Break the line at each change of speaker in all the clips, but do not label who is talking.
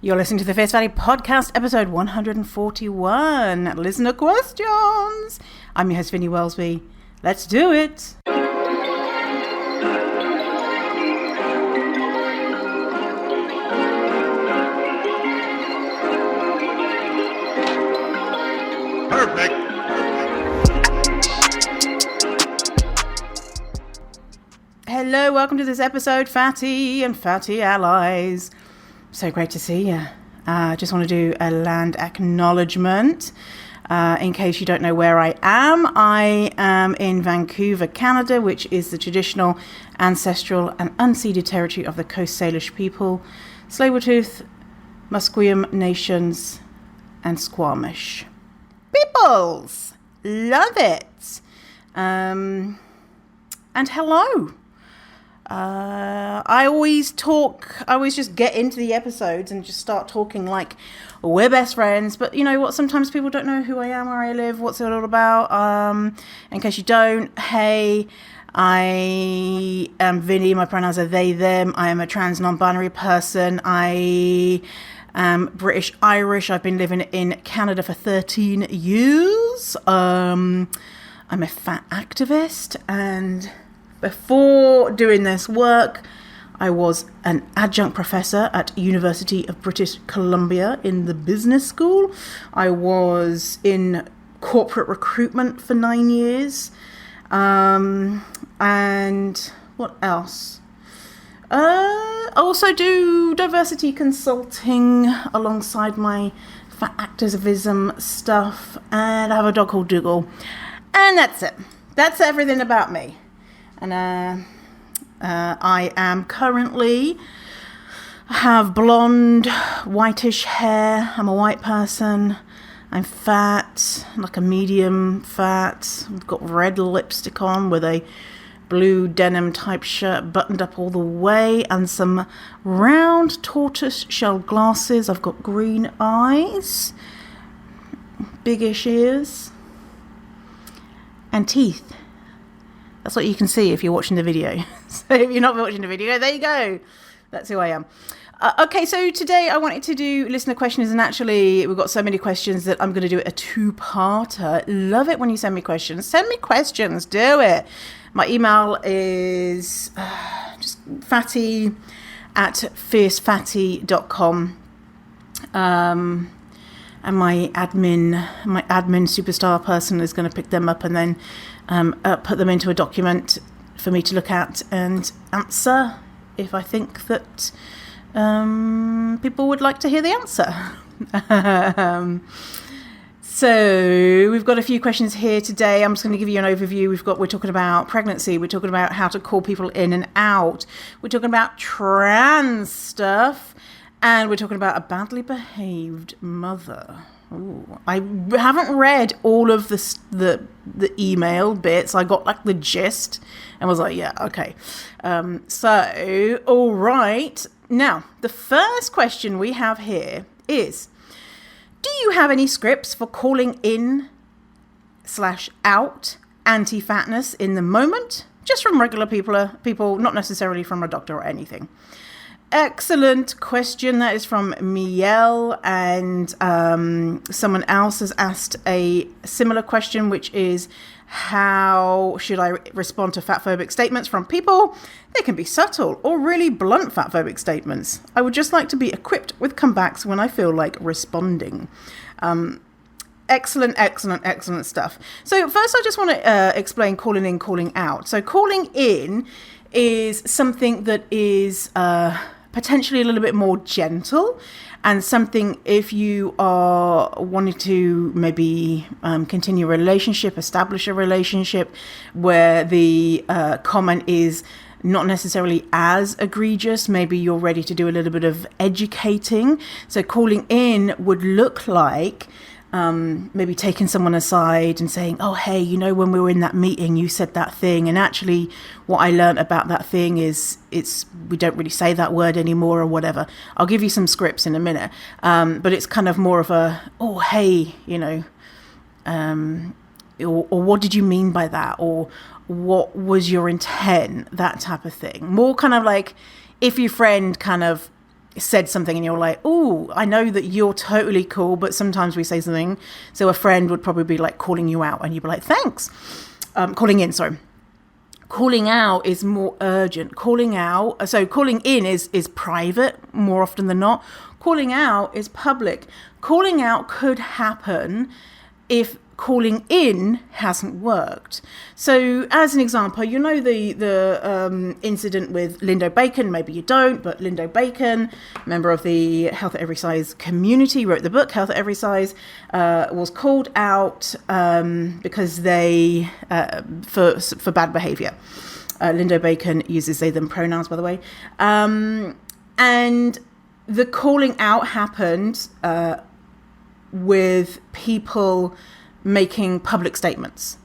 You're listening to the Fierce Valley Podcast, episode 141, Listener Questions. I'm your host, Vinny Wellesby. Let's do it.
Perfect.
Hello, welcome to this episode, Fatty and Fatty Allies. So great to see you. Just want to do a land acknowledgement. In case you don't know where I am in Vancouver, Canada, which is the traditional, ancestral and unceded territory of the Coast Salish people, Tsleil-Waututh, Musqueam Nations and Squamish peoples. Love it. And hello. I always just get into the episodes and just start talking like we're best friends. But you know what? Sometimes people don't know who I am, where I live, what's it all about. In case you don't, hey, I am Vinny. My pronouns are they, them. I am a trans non-binary person. I am British Irish. I've been living in Canada for 13 years. I'm a fat activist, and before doing this work, I was an adjunct professor at University of British Columbia in the business school. I was in corporate recruitment for 9 years. And what else? I also do diversity consulting alongside my fat activism stuff. And I have a dog called Dougal. And that's it. That's everything about me. And I am currently, have blonde, whitish hair. I'm a white person. I'm fat, like a medium fat. I've got red lipstick on with a blue denim type shirt buttoned up all the way and some round tortoise shell glasses. I've got green eyes, biggish ears, and teeth. That's what you can see if you're watching the video. So if you're not watching the video, there you go. That's who I am. Okay, so today I wanted to do listener questions, and actually we've got so many questions that I'm going to do a two-parter. Love it when you send me questions. Send me questions. Do it. My email is just fatty@fiercefatty.com. And my admin superstar person is going to pick them up and then put them into a document for me to look at and answer if I think that people would like to hear the answer. So we've got a few questions here today. I'm just going to give you an overview. We're talking about pregnancy. We're talking about how to call people in and out. We're talking about trans stuff. And we're talking about a badly behaved mother. Ooh. I haven't read all of the email bits. I got like the gist and was like, yeah, okay. So, all right. Now, the first question we have here is, do you have any scripts for calling in /out anti-fatness in the moment? Just from regular people, not necessarily from a doctor or anything. Excellent question. That is from Miel, and someone else has asked a similar question, which is, how should I respond to fatphobic statements from people? They can be subtle or really blunt fatphobic statements. I would just like to be equipped with comebacks when I feel like responding. Excellent stuff. So first I just want to explain calling in, calling out. So calling in is something that is potentially a little bit more gentle, and something if you are wanting to maybe continue a relationship, establish a relationship where the comment is not necessarily as egregious. Maybe you're ready to do a little bit of educating. So calling in would look like maybe taking someone aside and saying, oh, hey, you know, when we were in that meeting, you said that thing. And actually what I learned about that thing is we don't really say that word anymore or whatever. I'll give you some scripts in a minute. But it's kind of more of a, oh, hey, you know, or what did you mean by that? Or what was your intent? That type of thing. More kind of like if your friend kind of said something and you're like, oh, I know that you're totally cool, but sometimes we say something. So a friend would probably be like calling you out and you'd be like, thanks. Calling in, sorry. Calling out is more urgent. Calling in is private more often than not. Calling out is public. Calling out could happen if calling in hasn't worked. So as an example, you know the incident with Lindo Bacon, maybe you don't, but Lindo Bacon, member of the Health at Every Size community, wrote the book Health at Every Size, was called out because they for bad behavior. Lindo Bacon uses they them pronouns, by the way, and the calling out happened with people making public statements,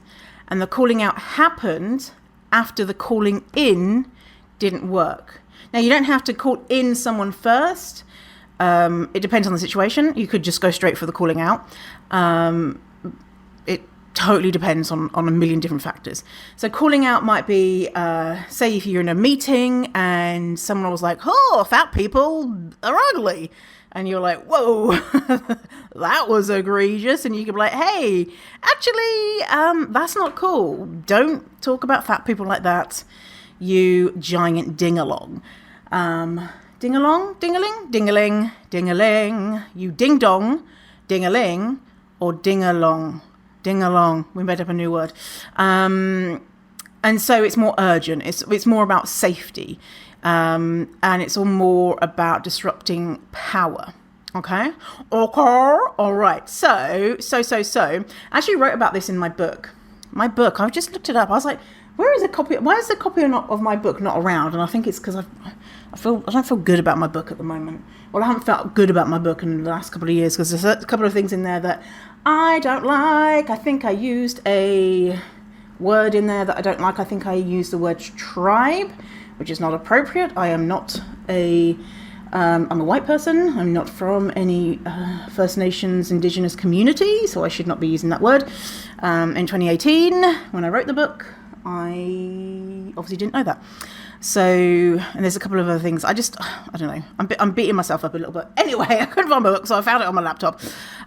and the calling out happened after the calling in didn't work. Now, you don't have to call in someone first. It depends on the situation. You could just go straight for the calling out. It totally depends on a million different factors. So calling out might be, say if you're in a meeting and someone was like, oh, fat people are ugly. And you're like, whoa, that was egregious. And you could be like, hey, actually, that's not cool. Don't talk about fat people like that, you giant ding-along. Ding-along, ding-a-ling, ding-a-ling, ding-a-ling. You ding-dong, ding-a-ling, or ding-along. Ding-along. We made up a new word. And so it's more urgent. It's more about safety. And it's all more about disrupting power. Okay. All right. So, I actually wrote about this in my book. I just looked it up. I was like, where is a copy? Why is the copy of my book not around? And I think it's because I don't feel good about my book at the moment. Well, I haven't felt good about my book in the last couple of years because there's a couple of things in there that I don't like. I think I used a word in there that I don't like. I think I used the word tribe, which is not appropriate. I am not I'm a white person. I'm not from any First Nations Indigenous community, so I should not be using that word. In 2018, when I wrote the book, I obviously didn't know that. So, and there's a couple of other things. I don't know. I'm beating myself up a little bit. Anyway, I couldn't find my book, so I found it on my laptop,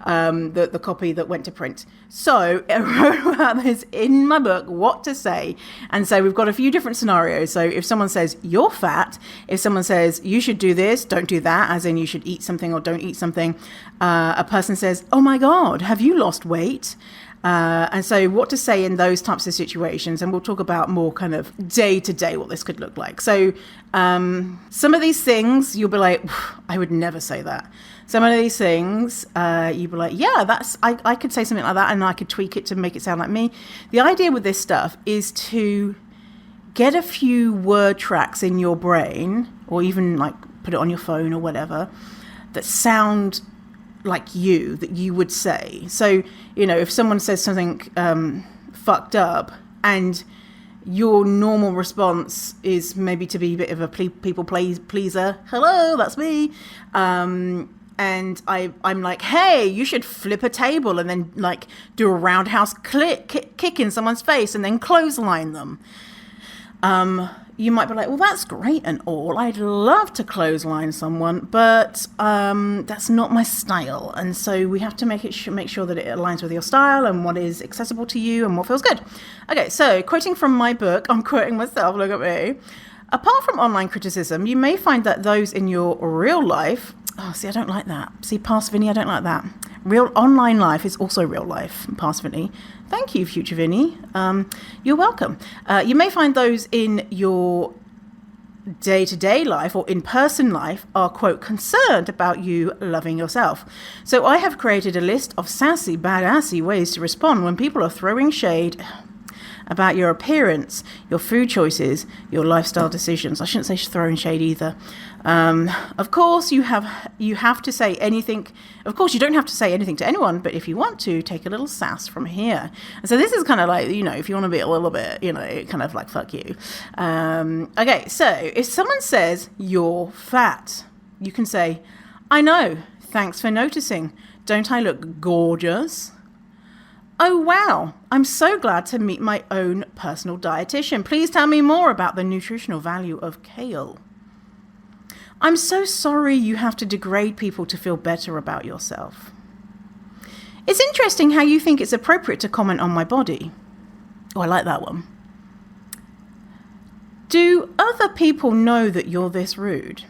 the copy that went to print. So I wrote about this in my book, what to say. And so we've got a few different scenarios. So if someone says, you're fat, if someone says, you should do this, don't do that, as in you should eat something or don't eat something, a person says, oh my God, have you lost weight? And so what to say in those types of situations, and we'll talk about more kind of day to day what this could look like. So some of these things you'll be like, I would never say that. Some of these things you'll be like, yeah, I could say something like that and I could tweak it to make it sound like me. The idea with this stuff is to get a few word tracks in your brain, or even like put it on your phone or whatever, that sound like you, that you would say. So, you know, if someone says something fucked up and your normal response is maybe to be a bit of a people pleaser, hello, that's me, and I'm like, hey, you should flip a table and then like do a roundhouse kick in someone's face and then clothesline them. You might be like, well, that's great and all. I'd love to clothesline someone, but that's not my style. And so we have to make sure that it aligns with your style and what is accessible to you and what feels good. Okay, so quoting from my book, I'm quoting myself, look at me. Apart from online criticism, you may find that those in your real life, I don't like that. See, past Vinny, I don't like that. Real online life is also real life, past Vinny. Thank you, future Vinny. You're welcome. You may find those in your day-to-day life or in-person life are, quote, concerned about you loving yourself. So I have created a list of sassy, badassy ways to respond when people are throwing shade about your appearance, your food choices, your lifestyle decisions. I shouldn't say throwing shade either. Of course, you have to say anything. Of course, you don't have to say anything to anyone, but if you want to, take a little sass from here. And so this is kind of like, you know, if you want to be a little bit, you know, kind of like, fuck you. Okay, so if someone says you're fat, you can say, I know, thanks for noticing. Don't I look gorgeous? Oh, wow, I'm so glad to meet my own personal dietitian. Please tell me more about the nutritional value of kale. I'm so sorry you have to degrade people to feel better about yourself. It's interesting how you think it's appropriate to comment on my body. Oh, I like that one. Do other people know that you're this rude?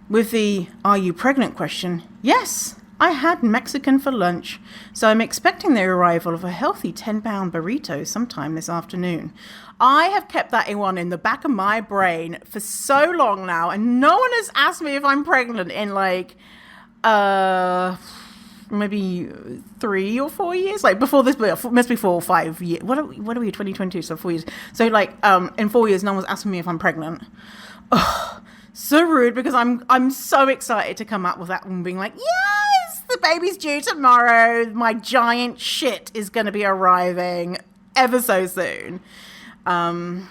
With the "are you pregnant" question, yes, I had Mexican for lunch, so I'm expecting the arrival of a healthy 10-pound burrito sometime this afternoon. I have kept that one in the back of my brain for so long now, and no one has asked me if I'm pregnant in like maybe 3 or 4 years. Like before this, must be 4 or 5 years. What are we 2022? So 4 years. So like in 4 years, no one's asking me if I'm pregnant. Oh, so rude, because I'm so excited to come up with that one, being like, yes, the baby's due tomorrow. My giant shit is going to be arriving ever so soon. The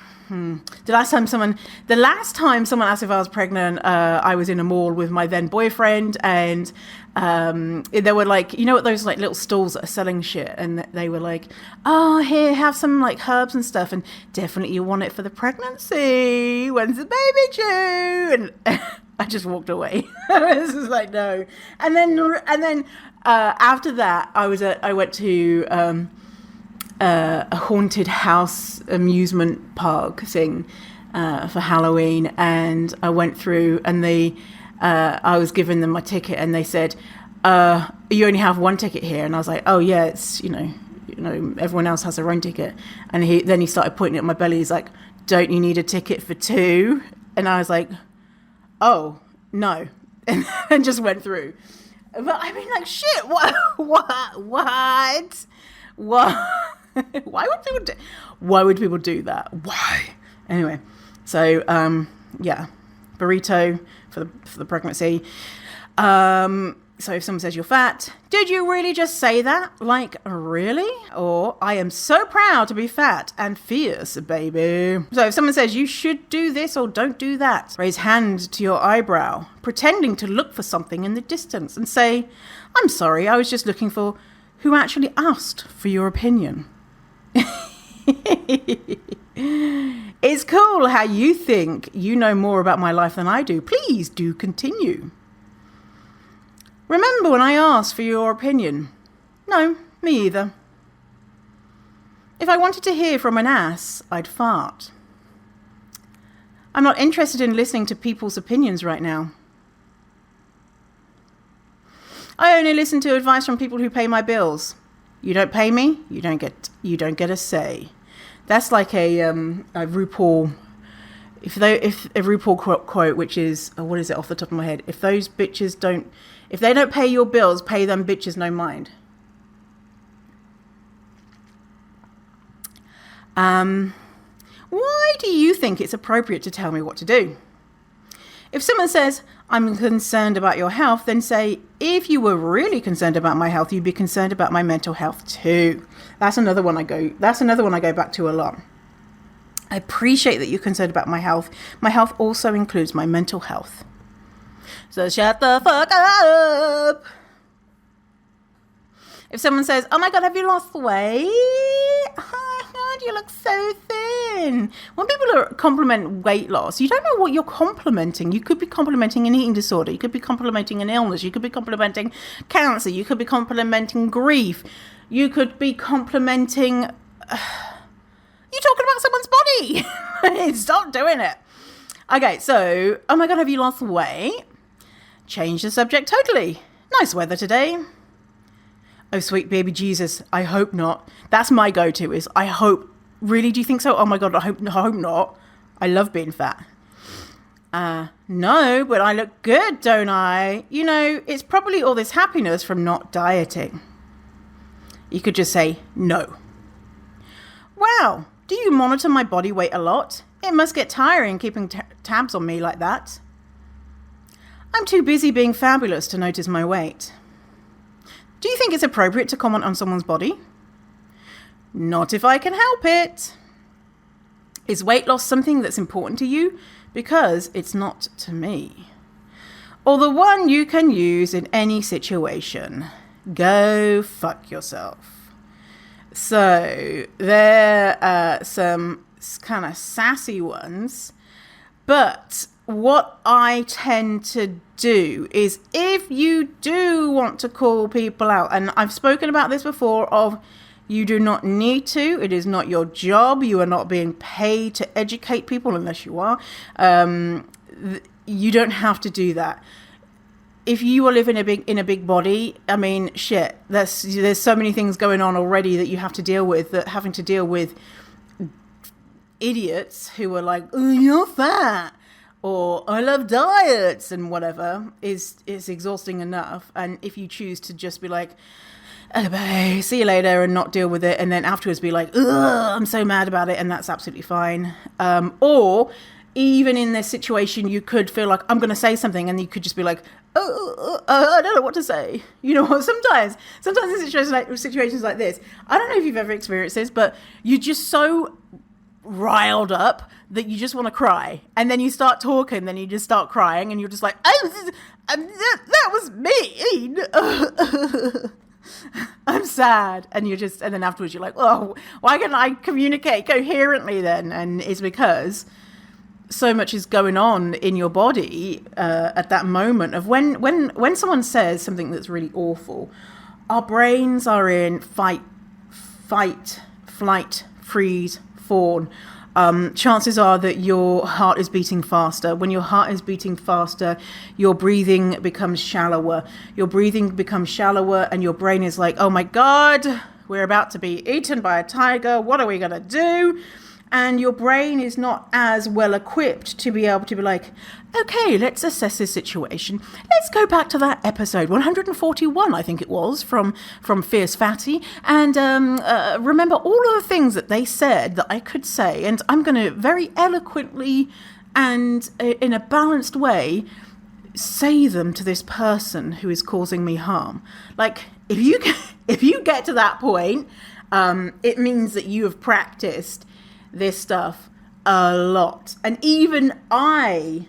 last time someone asked if I was pregnant, I was in a mall with my then boyfriend, and there were like, you know what, those like little stalls that are selling shit, and they were like, oh, here, have some like herbs and stuff, and definitely you want it for the pregnancy, when's the baby due? And I just walked away. This is like, no. And then after that, I went to a haunted house amusement park thing for Halloween, and I went through, and I was giving them my ticket, and they said, you only have one ticket here. And I was like, oh yeah, it's you know everyone else has their own ticket. And then he started pointing at my belly. He's like, don't you need a ticket for 2? And I was like, oh no, and just went through. But I mean, like, shit, what why would people do that? Why? Anyway, so yeah, burrito for the pregnancy. So if someone says you're fat, did you really just say that? Like, really? Or, I am so proud to be fat and fierce, baby. So if someone says you should do this or don't do that, raise hand to your eyebrow, pretending to look for something in the distance, and say, I'm sorry, I was just looking for who actually asked for your opinion. It's cool how you think you know more about my life than I do. Please do continue. Remember when I asked for your opinion? No, me either. If I wanted to hear from an ass, I'd fart. I'm not interested in listening to people's opinions right now. I only listen to advice from people who pay my bills. You don't pay me, you don't get a say. That's like a RuPaul. If a RuPaul quote, which is, what is it off the top of my head? If they don't pay your bills, pay them bitches no mind. Why do you think it's appropriate to tell me what to do? If someone says, I'm concerned about your health, then say, if you were really concerned about my health, you'd be concerned about my mental health too. That's another one I go back to a lot. I appreciate that you're concerned about my health. My health also includes my mental health. So shut the fuck up. If someone says, oh my God, have you lost weight? Oh my God, you look so thin. When people compliment weight loss, you don't know what you're complimenting. You could be complimenting an eating disorder. You could be complimenting an illness. You could be complimenting cancer. You could be complimenting grief. You could be complimenting... you're talking about someone's body. Stop doing it. Okay, so, oh my God, have you lost weight? Change the subject totally. Nice weather today. Oh, sweet baby Jesus, I hope not. That's my go-to is, I hope. Really, do you think so? Oh my God, I hope not. I love being fat. No, but I look good, don't I? You know, it's probably all this happiness from not dieting. You could just say, no. Wow, do you monitor my body weight a lot? It must get tiring keeping tabs on me like that. I'm too busy being fabulous to notice my weight. Do you think it's appropriate to comment on someone's body? Not if I can help it. Is weight loss something that's important to you? Because it's not to me. Or the one you can use in any situation. Go fuck yourself. So there are some kind of sassy ones, but what I tend to do is, if you do want to call people out, and I've spoken about this before, of you do not need to. It is not your job. You are not being paid to educate people unless you are. You don't have to do that. If you are living in a big body, I mean, shit, there's so many things going on already that you have to deal with, that having to deal with idiots who are like, oh, you're fat, or I love diets and whatever, is exhausting enough. And if you choose to just be like, oh, bye, see you later, and not deal with it, and then afterwards be like, ugh, I'm so mad about it, and that's absolutely fine. Or even in this situation, you could feel like, I'm going to say something, and you could just be like, I don't know what to say. You know, sometimes in situations like this, I don't know if you've ever experienced this, but you're just so riled up that you just want to cry, and then you start talking, then you just start crying, and you're just like, oh, that was mean. I'm sad. And then afterwards you're like, oh, why can't I communicate coherently then? And it's because so much is going on in your body at that moment of when someone says something that's really awful. Our brains are in fight, flight, freeze, fawn. Chances are that your heart is beating faster. When your heart is beating faster, your breathing becomes shallower. And your brain is like, oh my God, we're about to be eaten by a tiger. What are we going to do? And your brain is not as well equipped to be able to be like, okay, let's assess this situation. Let's go back to that episode 141, I think it was, from Fierce Fatty, and remember all of the things that they said that I could say, and I'm going to very eloquently and in a balanced way say them to this person who is causing me harm. Like, if you get to that point, it means that you have practiced this stuff a lot. And even I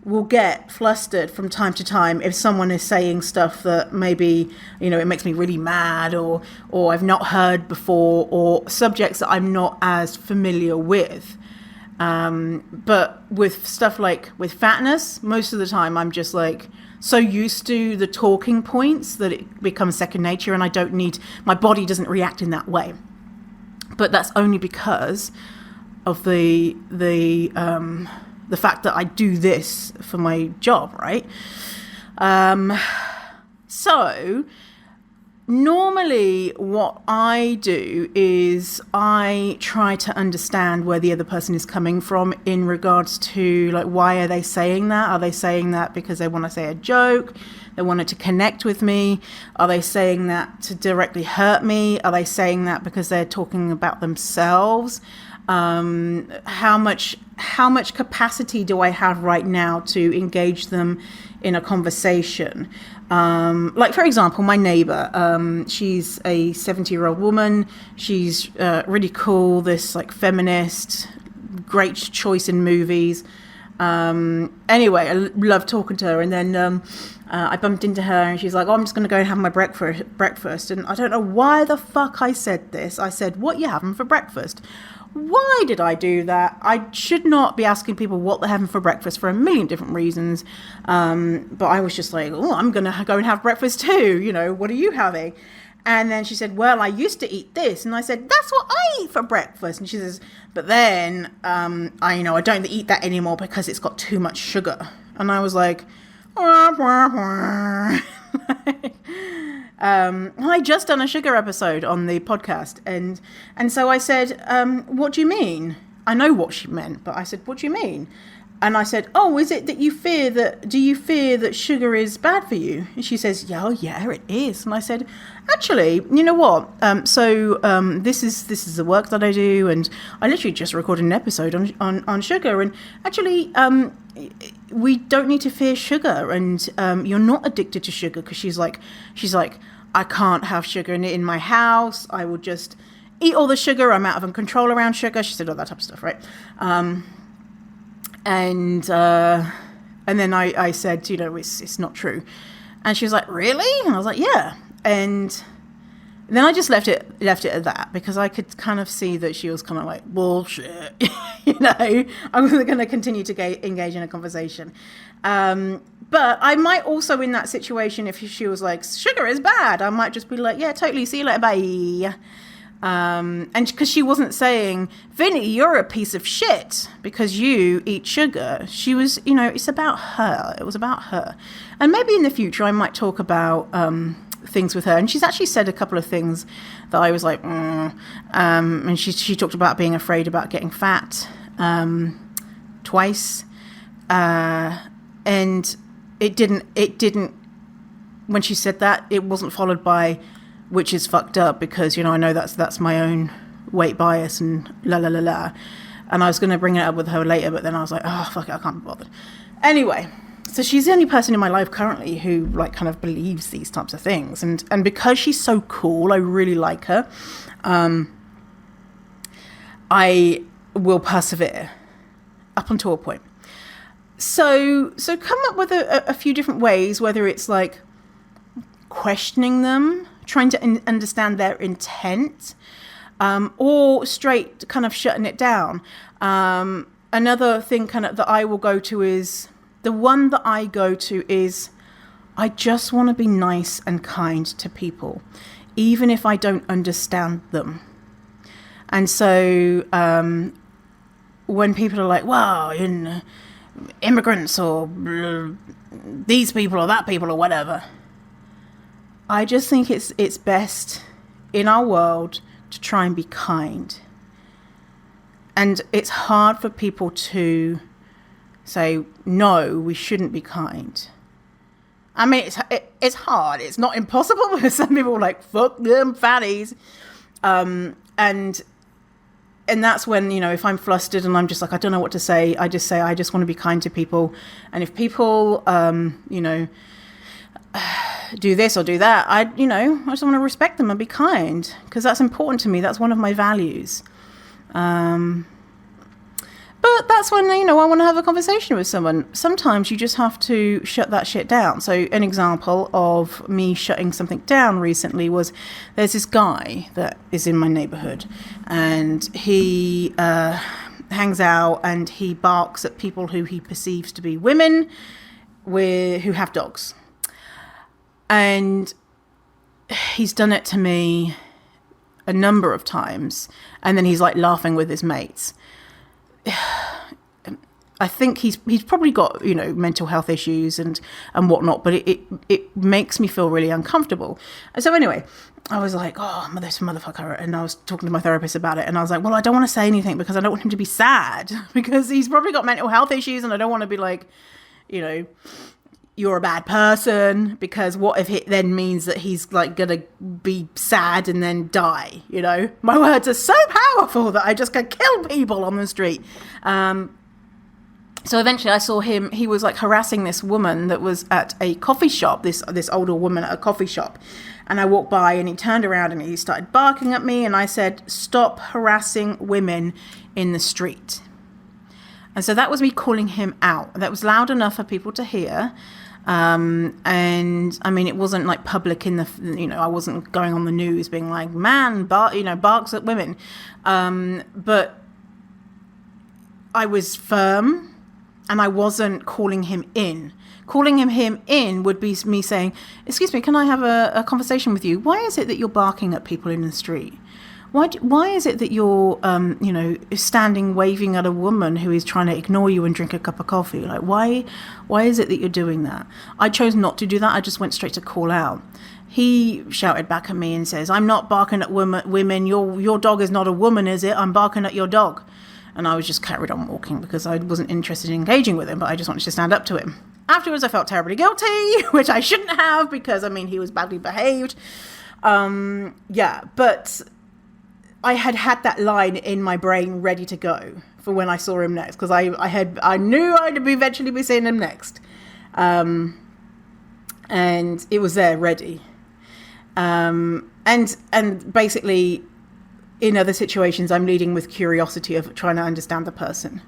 will get flustered from time to time if someone is saying stuff that maybe, you know, it makes me really mad, or I've not heard before, or subjects that I'm not as familiar with. But with stuff like with fatness, most of the time I'm just like so used to the talking points that it becomes second nature, and my body doesn't react in that way. But that's only because of the fact that I do this for my job, right? So normally what I do is I try to understand where the other person is coming from in regards to, like, why are they saying that? Are they saying that because they want to say a joke? They wanted to connect with me? Are they saying that to directly hurt me? Are they saying that because they're talking about themselves? How much capacity do I have right now to engage them in a conversation? Like, for example, my neighbor, she's a 70-year-old woman. She's really cool, this like feminist, great choice in movies. Anyway, I love talking to her. And then I bumped into her and she's like, oh, I'm just going to go and have my breakfast. And I don't know why the fuck I said this. I said, what you having for breakfast? Why did I do that? I should not be asking people what they're having for breakfast for a million different reasons. But I was just like, oh, I'm going to go and have breakfast too. You know, what are you having? And then she said, well, I used to eat this. And I said, that's what I eat for breakfast. And she says, but then, I don't eat that anymore because it's got too much sugar. And I was like, wah, wah, wah. I just done a sugar episode on the podcast, and so I said, what do you mean? I know what she meant, but I said, what do you mean? And I said, oh, is it that do you fear that sugar is bad for you? And she says, yeah, it is. And I said, actually, you know what? This is the work that I do, and I literally just recorded an episode on sugar, and actually, we don't need to fear sugar, and you're not addicted to sugar, because she's like, I can't have sugar in my house. I will just eat all the sugar. I'm out of control around sugar. She said all that type of stuff, right? And then I said, it's not true. And she was like, really? And I was like, yeah. And then I just left it at that, because I could kind of see that she was kind of like, bullshit, I wasn't going to continue to engage in a conversation. But I might also, in that situation, if she was like, sugar is bad, I might just be like, yeah, totally, see you later, bye. And because she wasn't saying, Vinny, you're a piece of shit because you eat sugar. She was, it's about her. It was about her. And maybe in the future I might talk about things with her. And she's actually said a couple of things that I was like, and she talked about being afraid about getting fat twice. And it didn't, when she said that, it wasn't followed by, which is fucked up, because, I know that's my own weight bias and la la la la. And I was going to bring it up with her later, but then I was like, oh, fuck it, I can't be bothered. Anyway, so she's the only person in my life currently who like kind of believes these types of things. And because she's so cool, I really like her. I will persevere up until a point. So come up with a few different ways, whether it's like questioning them, trying to understand their intent, or straight kind of shutting it down. Another thing kind of that I will go to is, the one that I go to is, I just want to be nice and kind to people, even if I don't understand them. And so when people are like, wow, immigrants or these people or that people or whatever, I just think it's best in our world to try and be kind. And it's hard for people to say, no, we shouldn't be kind. I mean, it's hard. It's not impossible, because some people are like, fuck them fatties. And that's when, if I'm flustered and I'm just like, I don't know what to say, I just say, I just want to be kind to people. And if people, do this or do that, I just want to respect them and be kind, because that's important to me. That's one of my values. But that's when, I want to have a conversation with someone. Sometimes you just have to shut that shit down. So an example of me shutting something down recently was, there's this guy that is in my neighborhood, and he hangs out and he barks at people who he perceives to be women who have dogs. And he's done it to me a number of times. And then he's like laughing with his mates. I think he's probably got, mental health issues and whatnot, but it makes me feel really uncomfortable. And so anyway, I was like, oh, this motherfucker. And I was talking to my therapist about it. And I was like, well, I don't want to say anything because I don't want him to be sad, because he's probably got mental health issues. And I don't want to be like, you're a bad person, because what if it then means that he's like gonna be sad and then die? My words are so powerful that I just can kill people on the street. So eventually I saw him, he was like harassing this woman that was at a coffee shop, this older woman at a coffee shop. And I walked by and he turned around and he started barking at me, and I said, stop harassing women in the street. And so that was me calling him out. That was loud enough for people to hear. And I mean, it wasn't like public in the, I wasn't going on the news being like, man, barks at women. But I was firm, and I wasn't calling him in. Calling him in would be me saying, excuse me, can I have a conversation with you? Why is it that you're barking at people in the street? Why is it that you're, standing waving at a woman who is trying to ignore you and drink a cup of coffee? Like, why is it that you're doing that? I chose not to do that. I just went straight to call out. He shouted back at me and says, I'm not barking at women. Your dog is not a woman, is it? I'm barking at your dog. And I was just carried on walking because I wasn't interested in engaging with him, but I just wanted to stand up to him. Afterwards, I felt terribly guilty, which I shouldn't have, because, he was badly behaved. But I had that line in my brain ready to go for when I saw him next, because I knew I'd eventually be seeing him next. And it was there ready. And basically, in other situations, I'm leading with curiosity of trying to understand the person.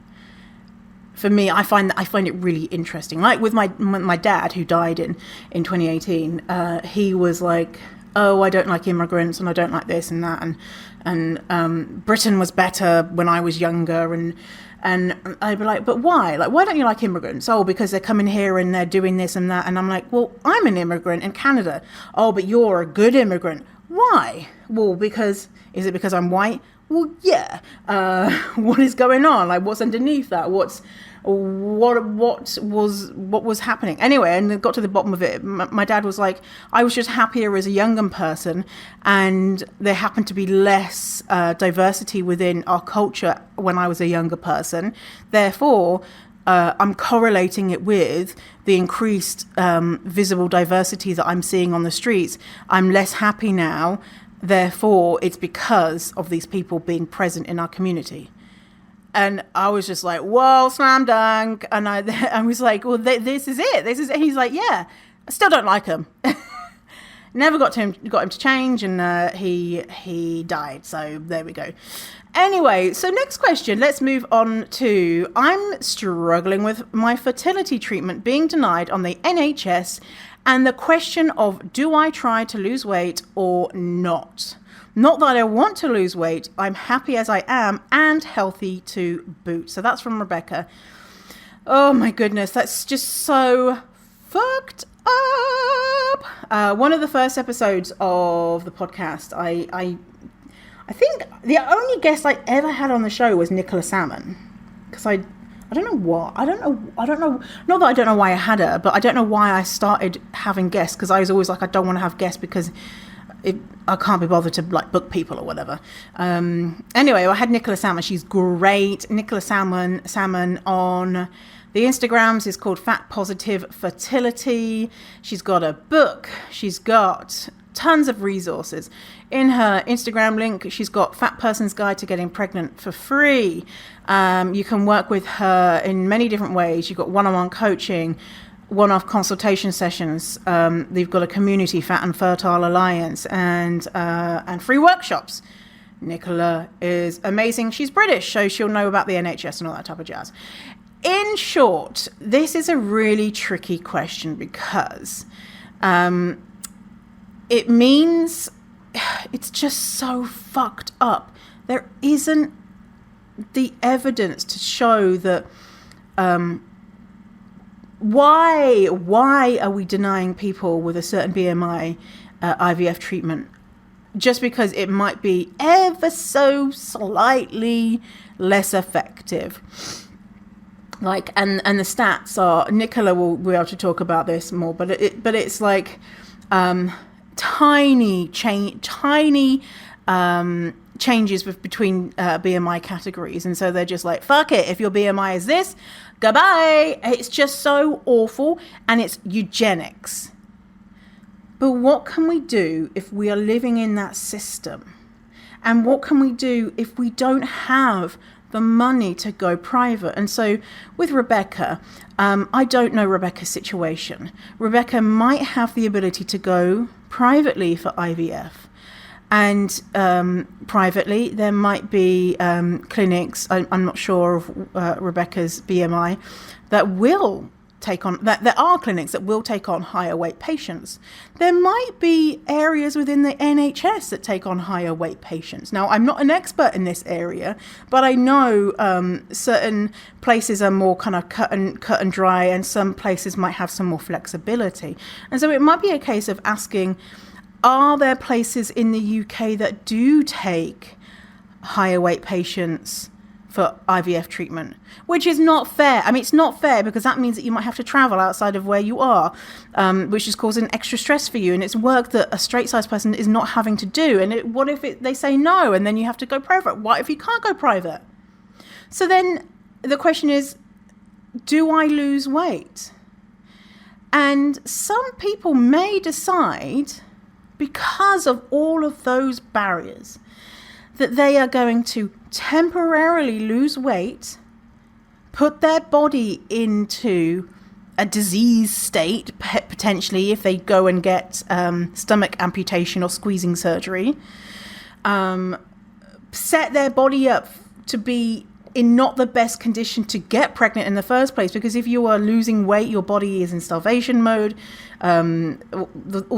For me, I find it really interesting. Like with my dad, who died in 2018, he was like, oh, I don't like immigrants and I don't like this and that, and Britain was better when I was younger, and I'd be like, but why? Like, why don't you like immigrants? Oh, because they're coming here and they're doing this and that. And I'm like, well, I'm an immigrant in Canada. Oh, but you're a good immigrant. Why? Well, is it because I'm white? Well, yeah. What is going on? Like, what's underneath that? What was happening? Anyway, and it got to the bottom of it. My dad was like, I was just happier as a younger person, and there happened to be less diversity within our culture when I was a younger person. Therefore, I'm correlating it with the increased visible diversity that I'm seeing on the streets. I'm less happy now. Therefore, it's because of these people being present in our community. And I was just like, whoa, slam dunk. And I was like, well, this is it. This is it. He's like, yeah, I still don't like him. Never got him to change, and he died. So there we go. Anyway, so next question. Let's move on to, I'm struggling with my fertility treatment being denied on the NHS, and the question of, do I try to lose weight or not? Not that I want to lose weight. I'm happy as I am and healthy to boot. So that's from Rebecca. Oh my goodness, that's just so fucked up. One of the first episodes of the podcast, I think the only guest I ever had on the show was Nicola Salmon, because I don't know what. I don't know. Not that I don't know why I had her, but I don't know why I started having guests, because I was always like, I don't want to have guests because I can't be bothered to like book people or whatever. Anyway, I had Nicola Salmon. She's great. Nicola Salmon on the Instagrams is called Fat Positive Fertility. She's got a book. She's got tons of resources. In her Instagram link, she's got Fat Person's Guide to Getting Pregnant for free. You can work with her in many different ways. You've got one-on-one coaching, one-off consultation sessions. They've got a community, Fat and Fertile Alliance, and free workshops. Nicola is amazing. She's British, so she'll know about the NHS and all that type of jazz. In short, this is a really tricky question because it means it's just so fucked up. There isn't the evidence to show that why are we denying people with a certain BMI IVF treatment just because it might be ever so slightly less effective. Like, and the stats are, Nicola will be able to talk about this more, but it's like tiny changes between BMI categories. And so they're just like, fuck it, if your BMI is this, goodbye. It's just so awful, and it's eugenics. But what can we do if we are living in that system? And what can we do if we don't have the money to go private? And so with Rebecca, I don't know Rebecca's situation. Rebecca might have the ability to go privately for IVF. And privately, there might be clinics, I'm not sure of Rebecca's BMI, that will take on, that there are clinics that will take on higher weight patients. There might be areas within the NHS that take on higher weight patients. Now, I'm not an expert in this area, but I know certain places are more kind of cut and dry, and some places might have some more flexibility. And so it might be a case of asking, are there places in the UK that do take higher weight patients for IVF treatment? Which is not fair. I mean, it's not fair because that means that you might have to travel outside of where you are, which is causing extra stress for you. And it's work that a straight-sized person is not having to do. And what if they say no, and then you have to go private? What if you can't go private? So then the question is, do I lose weight? And some people may decide, because of all of those barriers, that they are going to temporarily lose weight, put their body into a disease state, potentially if they go and get stomach amputation or squeezing surgery, set their body up to be in not the best condition to get pregnant in the first place, because if you are losing weight, your body is in starvation mode. All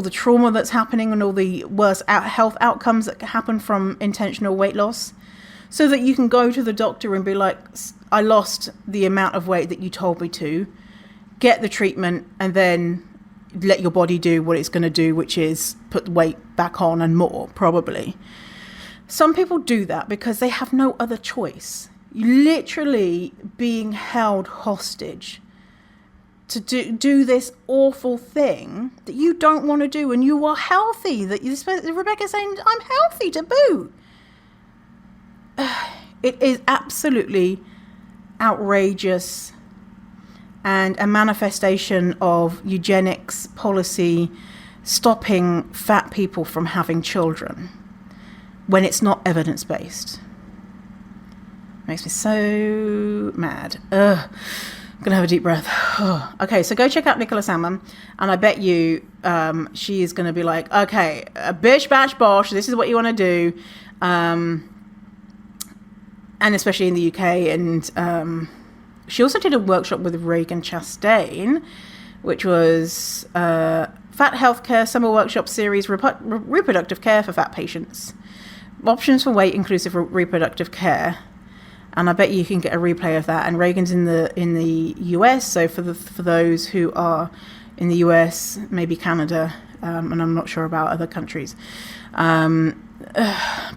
the trauma that's happening and all the worse health outcomes that happen from intentional weight loss, so that you can go to the doctor and be like, I lost the amount of weight that you told me to, get the treatment, and then let your body do what it's going to do, which is put the weight back on and more, probably. Some people do that because they have no other choice. You're literally being held hostage to do this awful thing that you don't want to do, and you are healthy. Rebecca's saying, I'm healthy to boot. It is absolutely outrageous and a manifestation of eugenics policy stopping fat people from having children when it's not evidence-based. Makes me so mad. I'm gonna have a deep breath. Okay, so go check out Nicola Salmon, and I bet you she is gonna be like, okay, bish bash bosh, this is what you want to do, and especially in the UK. And she also did a workshop with Reagan Chastain, which was Fat Healthcare Summer Workshop Series, Reproductive Care for Fat Patients, Options for Weight Inclusive Reproductive Care. And I bet you can get a replay of that. And Reagan's in the US, so for those who are in the US, maybe Canada, and I'm not sure about other countries. But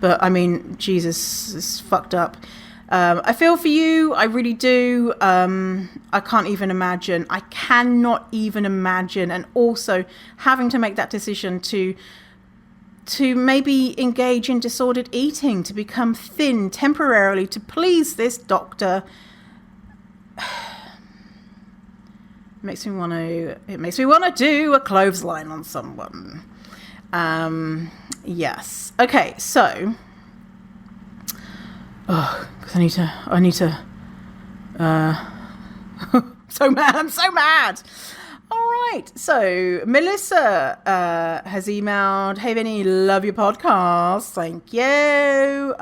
I mean, Jesus, is fucked up. I feel for you. I really do. I can't even imagine. I cannot even imagine. And also having to make that decision to maybe engage in disordered eating, to become thin temporarily to please this doctor. It makes me want to do a clothesline on someone. Yes. Okay, so because I need to I'm so mad. All right, so Melissa has emailed, hey Vinny, love your podcast, thank you.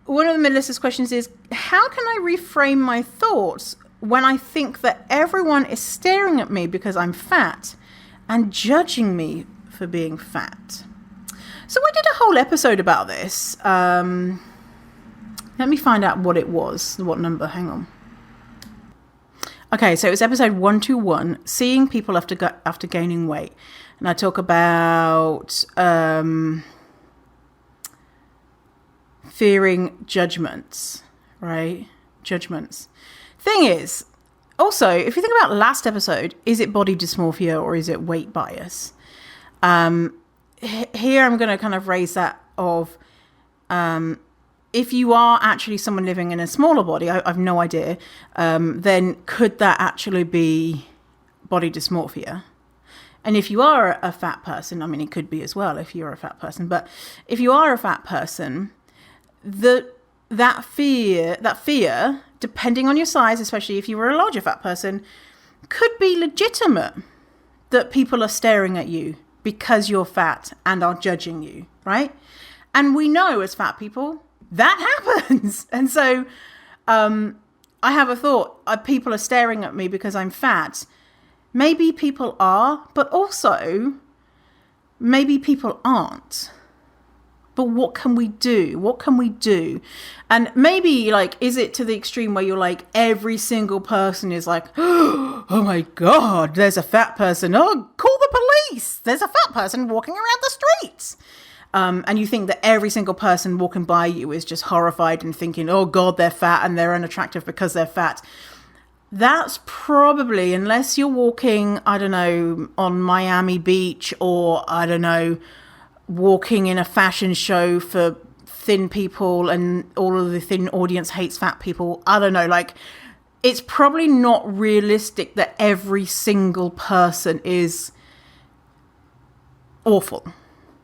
One of Melissa's questions is, how can I reframe my thoughts when I think that everyone is staring at me because I'm fat and judging me for being fat? So I did a whole episode about this. Let me find out what it was, what number, hang on. Okay, so it was episode 121, seeing people after gaining weight. And I talk about fearing judgments, right? Judgments. Thing is, also, if you think about last episode, is it body dysmorphia or is it weight bias? Here I'm going to kind of raise that of... if you are actually someone living in a smaller body, I've no idea, then could that actually be body dysmorphia? And if you are a fat person, I mean, it could be as well if you're a fat person, but if you are a fat person, that fear, depending on your size, especially if you were a larger fat person, could be legitimate, that people are staring at you because you're fat and are judging you, right? And we know as fat people, that happens. And so I have a thought, people are staring at me because I'm fat. Maybe people are, but also maybe people aren't. But what can we do? What can we do? And maybe, like, is it to the extreme where you're like, every single person is like, oh my God, there's a fat person. Oh, call the police. There's a fat person walking around the streets. And you think that every single person walking by you is just horrified and thinking, oh God, they're fat and they're unattractive because they're fat. That's probably, unless you're walking, I don't know, on Miami Beach, or I don't know, walking in a fashion show for thin people and all of the thin audience hates fat people. I don't know, like, it's probably not realistic that every single person is awful,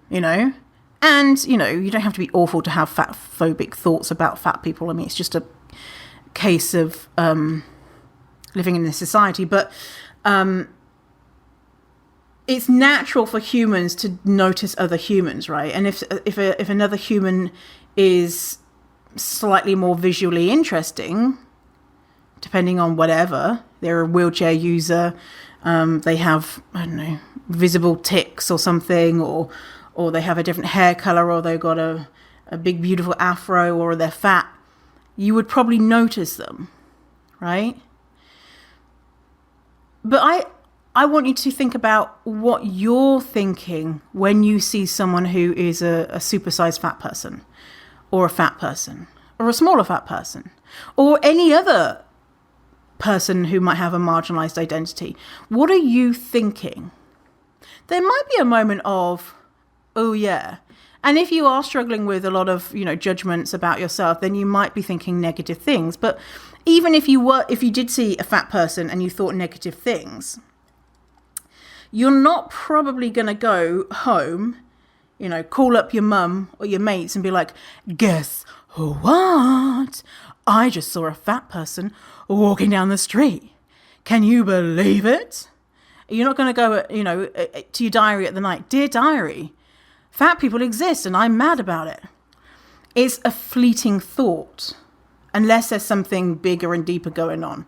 you know? And, you know, you don't have to be awful to have fatphobic thoughts about fat people. I mean, it's just a case of living in this society. But it's natural for humans to notice other humans, right? And if another human is slightly more visually interesting, depending on whatever. They're a wheelchair user. They have, I don't know, visible tics or something, or they have a different hair color, or they've got a big, beautiful afro, or they're fat. You would probably notice them, right? But I want you to think about what you're thinking when you see someone who is a supersized fat person, or a fat person, or a smaller fat person, or any other person who might have a marginalized identity. What are you thinking? There might be a moment of, oh yeah. And if you are struggling with a lot of, judgments about yourself, then you might be thinking negative things. But even if you did see a fat person and you thought negative things, you're not probably going to go home, call up your mum or your mates and be like, guess what? I just saw a fat person walking down the street. Can you believe it? You're not going to go, to your diary at the night, dear diary, fat people exist and I'm mad about it. It's a fleeting thought, unless there's something bigger and deeper going on.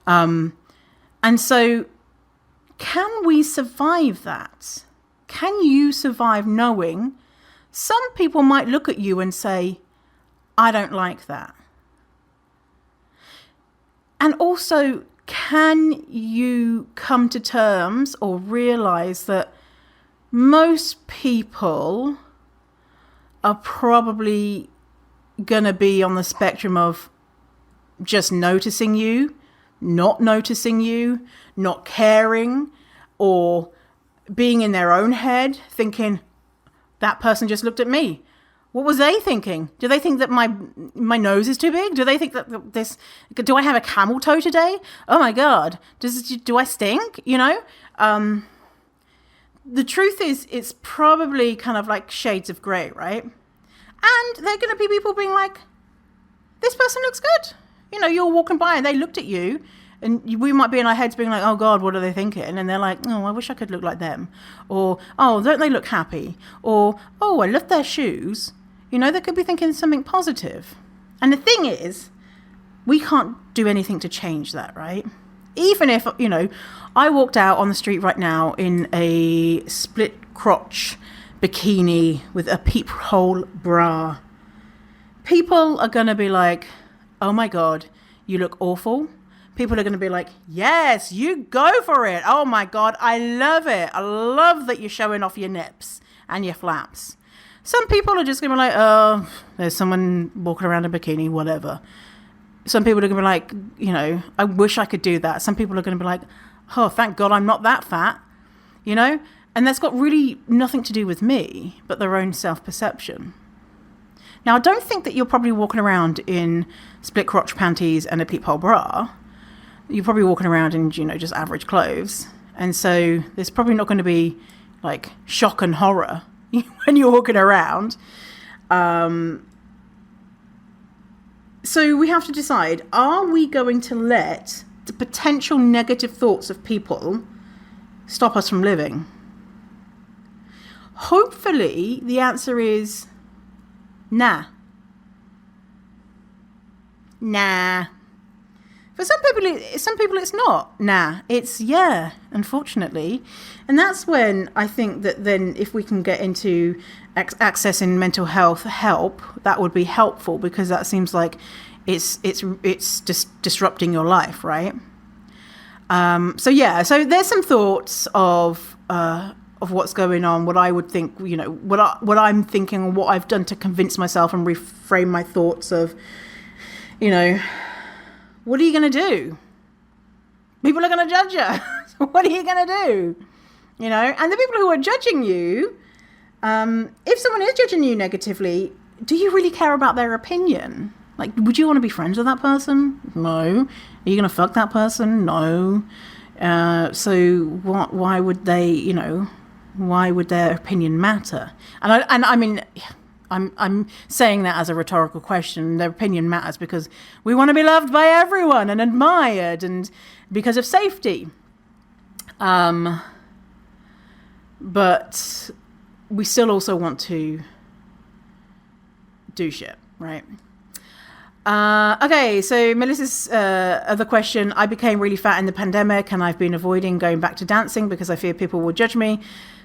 And so can we survive that? Can you survive knowing some people might look at you and say, I don't like that? And also, can you come to terms or realize that most people are probably going to be on the spectrum of just noticing you, not noticing you, not caring, or being in their own head thinking, that person just looked at me. What was they thinking? Do they think that my nose is too big? Do they think that do I have a camel toe today? Oh my God. Do I stink? The truth is, it's probably kind of like shades of gray, right? And there are going to be people being like, this person looks good. You're walking by and they looked at you, and we might be in our heads being like, oh God, what are they thinking? And they're like, oh, I wish I could look like them. Or, oh, don't they look happy? Or, oh, I love their shoes. They could be thinking something positive. And the thing is, we can't do anything to change that, right? Even if, I walked out on the street right now in a split crotch bikini with a peephole bra. People are going to be like, oh my God, you look awful. People are going to be like, yes, you go for it. Oh my God, I love it. I love that you're showing off your nips and your flaps. Some people are just going to be like, oh, there's someone walking around in a bikini, whatever. Some people are going to be like, I wish I could do that. Some people are going to be like, oh, thank God I'm not that fat, And that's got really nothing to do with me, but their own self-perception. Now, I don't think that you're probably walking around in split crotch panties and a peephole bra. You're probably walking around in, just average clothes. And so there's probably not going to be like shock and horror when you're walking around. So we have to decide, are we going to let the potential negative thoughts of people stop us from living? Hopefully the answer is nah. For some people it's not nah, it's yeah, unfortunately. And that's when I think that then if we can get into accessing mental health help, that would be helpful, because that seems like it's just disrupting your life, right? So there's some thoughts of what's going on, what I would think, what I'm thinking, what I've done to convince myself and reframe my thoughts of, what are you going to do? People are going to judge you. So what are you going to do? And the people who are judging you, if someone is judging you negatively, do you really care about their opinion? Like, would you want to be friends with that person? No. Are you going to fuck that person? No. So why would they, why would their opinion matter? And I mean, I'm saying that as a rhetorical question. Their opinion matters because we want to be loved by everyone and admired, and because of safety. But we still also want to do shit, right? Okay, so Melissa's other question. I became really fat in the pandemic and I've been avoiding going back to dancing because I fear people will judge me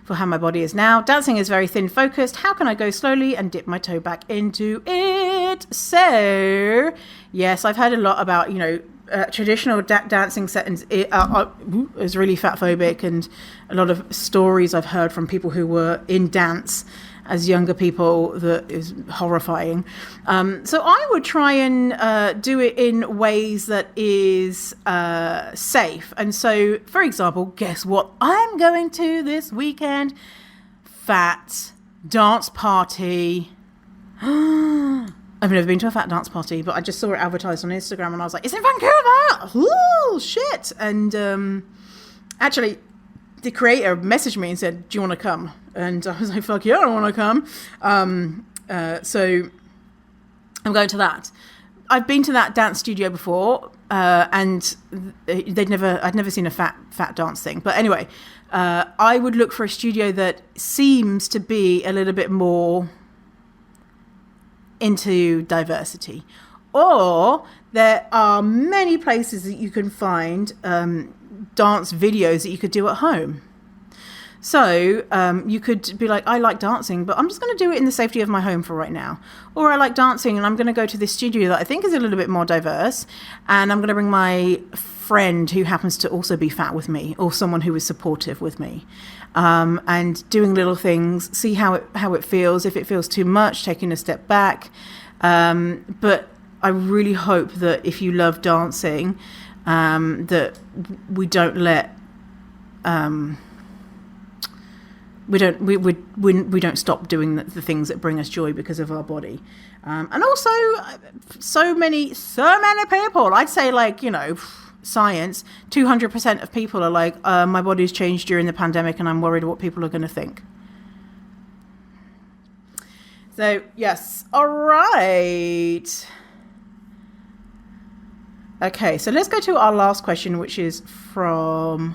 for how my body is now. Dancing is very thin focused. How can I go slowly and dip my toe back into it? So, yes, I've heard a lot about, traditional dancing settings is really fatphobic, and a lot of stories I've heard from people who were in dance as younger people that is horrifying. So I would try and do it in ways that is safe. And so, for example, guess what I'm going to this weekend? Fat dance party. I've never been to a fat dance party, but I just saw it advertised on Instagram and I was like, it's in Vancouver! Ooh, shit! And actually, the creator messaged me and said, do you want to come? And I was like, fuck yeah, I want to come. So I'm going to that. I've been to that dance studio before, and I'd never seen a fat dance thing. But anyway, I would look for a studio that seems to be a little bit more into diversity. Or there are many places that you can find dance videos that you could do at home. So you could be like, I like dancing, but I'm just going to do it in the safety of my home for right now. Or I like dancing and I'm going to go to this studio that I think is a little bit more diverse, and I'm going to bring my friend who happens to also be fat with me, or someone who is supportive with me, and doing little things, see how it feels. If it feels too much, taking a step back. But I really hope that if you love dancing, that we don't let we don't stop doing the things that bring us joy because of our body. And also so many people, I'd say, like, science, 200% of people are like, my body's changed during the pandemic and I'm worried what people are going to think. So yes, all right. Okay, so let's go to our last question, which is from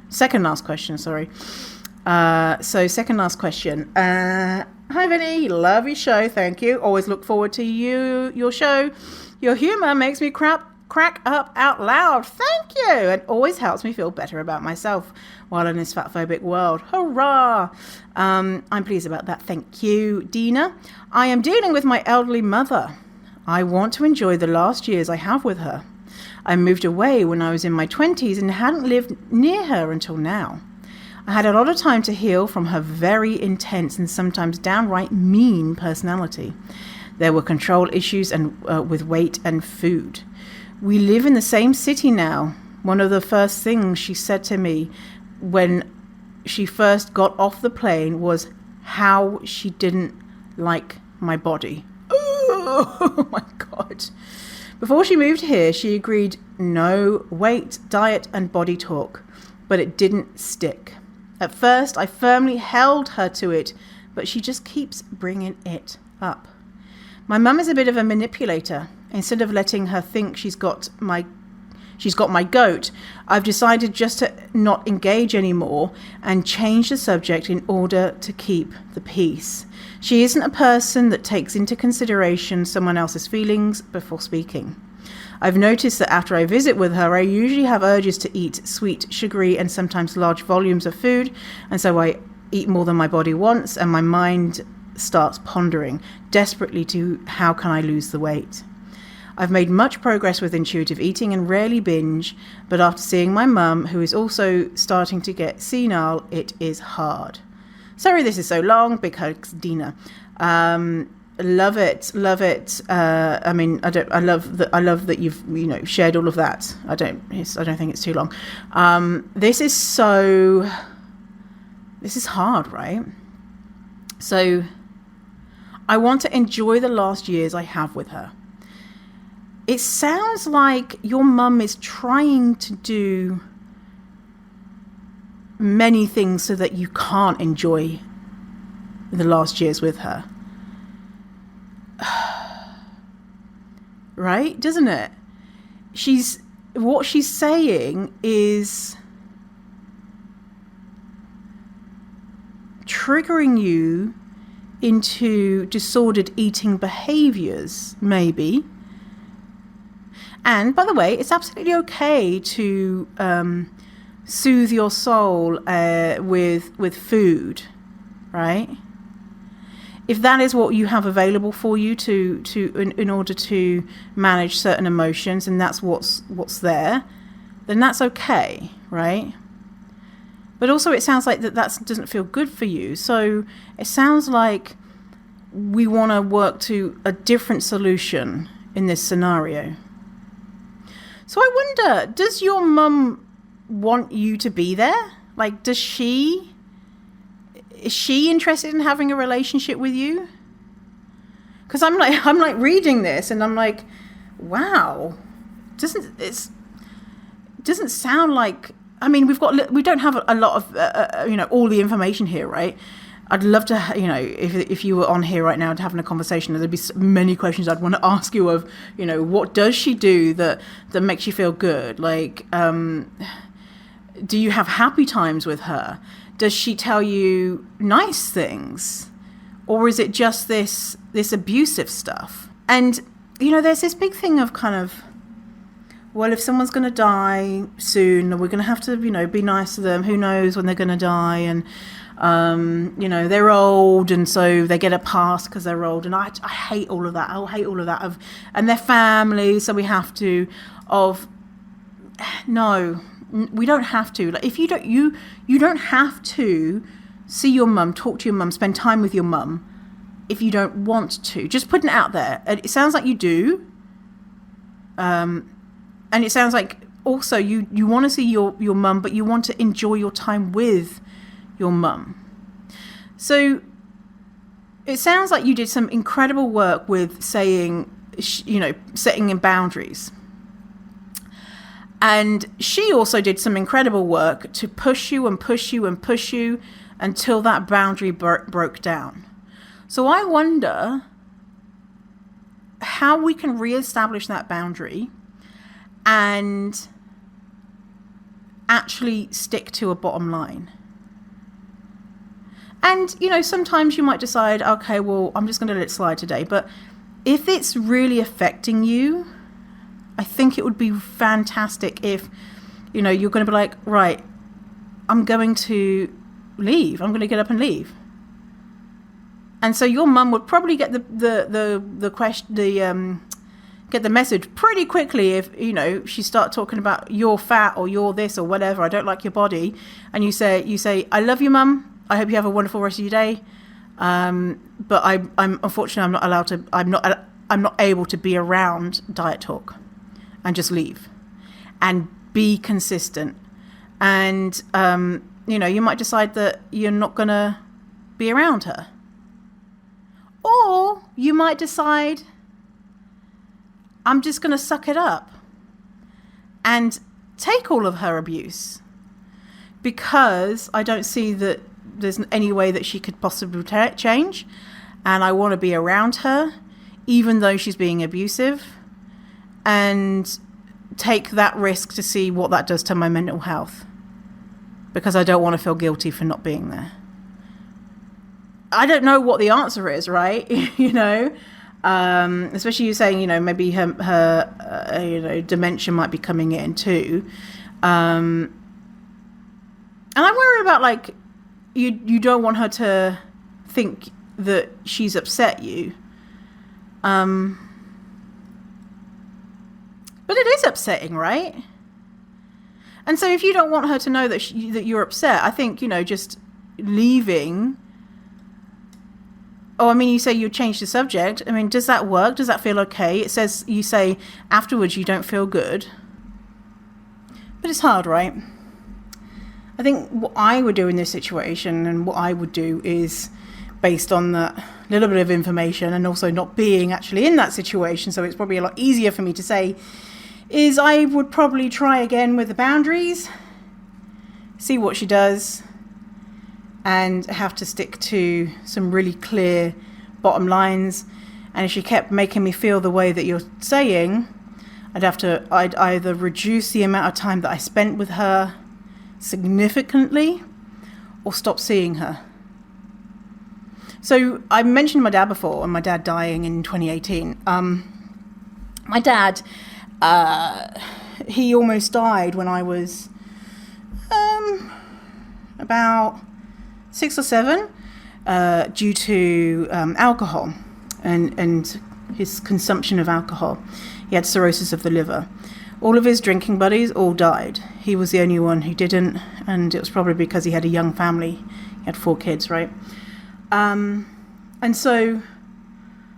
second last question. So second last question. Hi Vinny, love your show. Thank you. Always look forward to your show. Your humor makes me crack up out loud. Thank you. And always helps me feel better about myself while in this fatphobic world. Hurrah! I'm pleased about that. Thank you, Dina. I am dealing with my elderly mother. I want to enjoy the last years I have with her. I moved away when I was in my 20s and hadn't lived near her until now. I had a lot of time to heal from her very intense and sometimes downright mean personality. There were control issues and with weight and food. We live in the same city now. One of the first things she said to me when she first got off the plane was how she didn't like my body. Oh my God. Before she moved here, she agreed no weight, diet and body talk, but it didn't stick. At first, I firmly held her to it, but she just keeps bringing it up. My mum is a bit of a manipulator. Instead of letting her think she's got my goat, I've decided just to not engage anymore and change the subject in order to keep the peace. She isn't a person that takes into consideration someone else's feelings before speaking. I've noticed that after I visit with her, I usually have urges to eat sweet, sugary, and sometimes large volumes of food, and so I eat more than my body wants, and my mind starts pondering desperately to how can I lose the weight. I've made much progress with intuitive eating and rarely binge, but after seeing my mum, who is also starting to get senile, it is hard. Sorry this is so long, because Dina. Love it. I love that you've shared all of that. I don't think it's too long. This is hard, right? So I want to enjoy the last years I have with her. It sounds like your mum is trying to do many things so that you can't enjoy the last years with her. Right? Doesn't it? What she's saying is triggering you into disordered eating behaviors, maybe. And by the way, it's absolutely okay to soothe your soul with food, right? If that is what you have available for you in order to manage certain emotions, and that's what's there, then that's okay, right? But also it sounds like that doesn't feel good for you. So it sounds like we want to work to a different solution in this scenario. So I wonder, does your mum want you to be there? Like, is she interested in having a relationship with you? Because I'm like reading this and I'm like, wow, doesn't sound like. I mean, we don't have a lot of all the information here, right? I'd love to, if you were on here right now and having a conversation, there'd be many questions I'd want to ask you of, what does she do that makes you feel good? Like, do you have happy times with her? Does she tell you nice things? Or is it just this abusive stuff? And, there's this big thing of kind of, well, if someone's going to die soon, we're going to have to, be nice to them. Who knows when they're going to die? And, they're old, and so they get a pass because they're old. And I hate all of that. I hate all of that. And their family, so we have to. No, we don't have to. Like, if you don't have to see your mum, talk to your mum, spend time with your mum if you don't want to. Just putting it out there. It sounds like you do. And it sounds like also you want to see your mum, but you want to enjoy your time with your mum. So it sounds like you did some incredible work with setting in boundaries. And she also did some incredible work to push you and push you and push you until that boundary broke down. So I wonder how we can reestablish that boundary and actually stick to a bottom line. And, sometimes you might decide, okay, well, I'm just going to let it slide today. But if it's really affecting you, I think it would be fantastic if, you're going to be like, right, I'm going to leave. I'm going to get up and leave. And so your mum would probably get get the message pretty quickly if, she start talking about you're fat or you're this or whatever, I don't like your body. And you say, I love you, Mum. I hope you have a wonderful rest of your day. But I'm unfortunately, I'm not able to be around diet talk, and just leave and be consistent. And, you might decide that you're not going to be around her. Or you might decide, I'm just going to suck it up and take all of her abuse, because I don't see that there's any way that she could possibly change. And I want to be around her, even though she's being abusive, and take that risk to see what that does to my mental health, because I don't want to feel guilty for not being there. I don't know what the answer is, right? Especially you saying, maybe her dementia might be coming in too. And I'm worried about, like, you don't want her to think that she's upset you. But it is upsetting, right? And so if you don't want her to know that you're upset, I think, just leaving. Oh, I mean, you say you change the subject. I mean, does that work? Does that feel okay? It says, you say afterwards you don't feel good. But it's hard, right? I think what I would do in this situation, and what I would do is, based on that little bit of information and also not being actually in that situation, so it's probably a lot easier for me to say, is I would probably try again with the boundaries, see what she does, and have to stick to some really clear bottom lines. And if she kept making me feel the way that you're saying, I'd either reduce the amount of time that I spent with her significantly or stop seeing her. So I mentioned my dad before, and my dad dying in 2018. My dad, he almost died when I was about 6 or 7 due to alcohol and his consumption of alcohol. He had cirrhosis of the liver. All of his drinking buddies all died. He was the only one who didn't, and it was probably because he had a young family. He had 4 kids, right? And so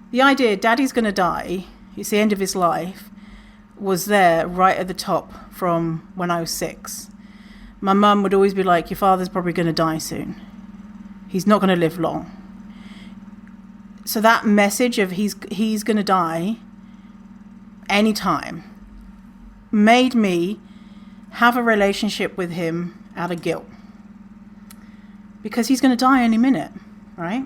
the idea, Daddy's going to die, it's the end of his life, was there right at the top from when I was 6. My mum would always be like, your father's probably going to die soon. He's not going to live long. So that message of he's going to die anytime made me have a relationship with him out of guilt. Because he's going to die any minute, right?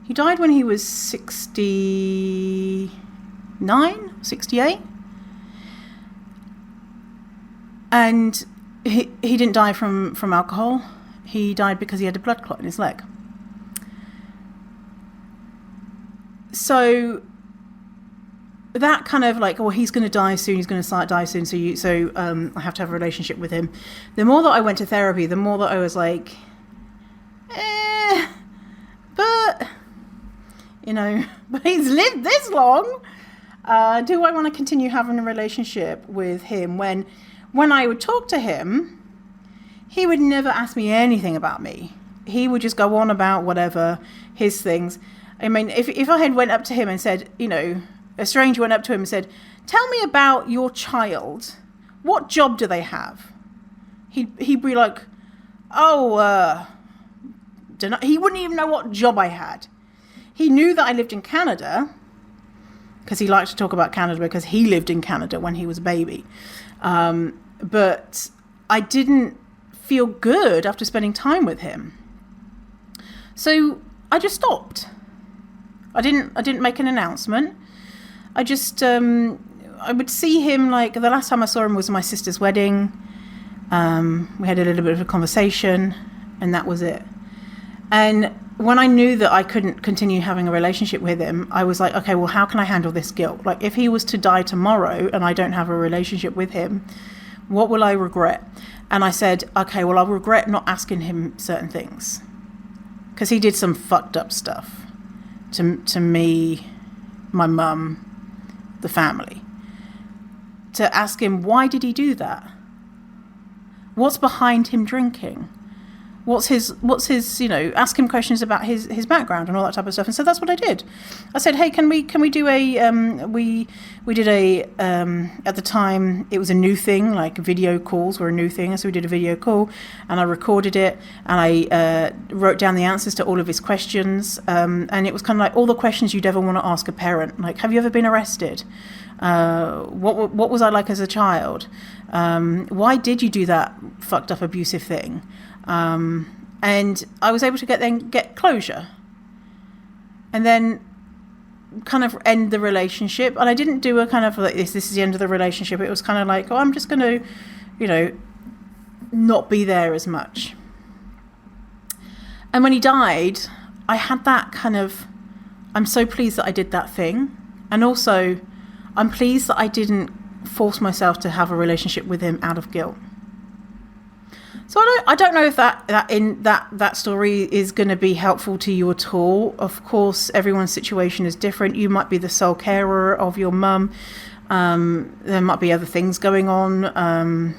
He died when he was 69, 68. And he didn't die from alcohol. He died because he had a blood clot in his leg. So that kind of like, well, he's going to die soon. He's going to die soon. So I have to have a relationship with him. The more that I went to therapy, the more that I was like, but he's lived this long. Do I want to continue having a relationship with him when I would talk to him? He would never ask me anything about me. He would just go on about whatever, his things. I mean, if I had went up to him and said, a stranger went up to him and said, tell me about your child. What job do they have? He'd be like, dunno. He wouldn't even know what job I had. He knew that I lived in Canada because he liked to talk about Canada because he lived in Canada when he was a baby. But I didn't feel good after spending time with him. So I just stopped. I didn't make an announcement. I just, I would see him, like, the last time I saw him was my sister's wedding. We had a little bit of a conversation, and that was it. And when I knew that I couldn't continue having a relationship with him, I was like, okay, well, how can I handle this guilt? Like, if he was to die tomorrow and I don't have a relationship with him, what will I regret? And I said, okay, well, I'll regret not asking him certain things. Because he did some fucked up stuff to me, my mum, the family. To ask him, why did he do that? What's behind him drinking? What's his, ask him questions about his background and all that type of stuff. And so that's what I did. I said, hey, can we do a, we did a, at the time, it was a new thing, like video calls were a new thing. So we did a video call and I recorded it and I wrote down the answers to all of his questions. And it was kind of like all the questions you'd ever want to ask a parent. Like, have you ever been arrested? What was I like as a child? Why did you do that fucked up abusive thing? And I was able to get closure and then kind of end the relationship. And I didn't do a kind of like this is the end of the relationship. It was kind of like, I'm just going to, not be there as much. And when he died, I had that kind of, I'm so pleased that I did that thing. And also I'm pleased that I didn't force myself to have a relationship with him out of guilt. So I don't know if that story is going to be helpful to you at all. Of course, everyone's situation is different. You might be the sole carer of your mum. There might be other things going on.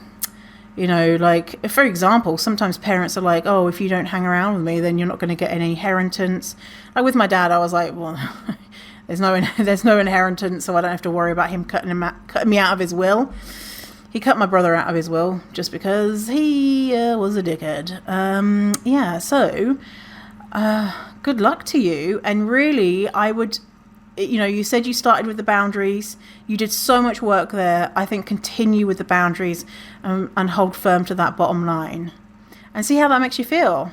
Like, for example, sometimes parents are like, oh, if you don't hang around with me, then you're not going to get any inheritance. Like with my dad, I was like, well, there's no inheritance, so I don't have to worry about him cutting me out of his will. He cut my brother out of his will just because he was a dickhead. So good luck to you. And really, I would, you said you started with the boundaries. You did so much work there. I think continue with the boundaries and hold firm to that bottom line. And see how that makes you feel.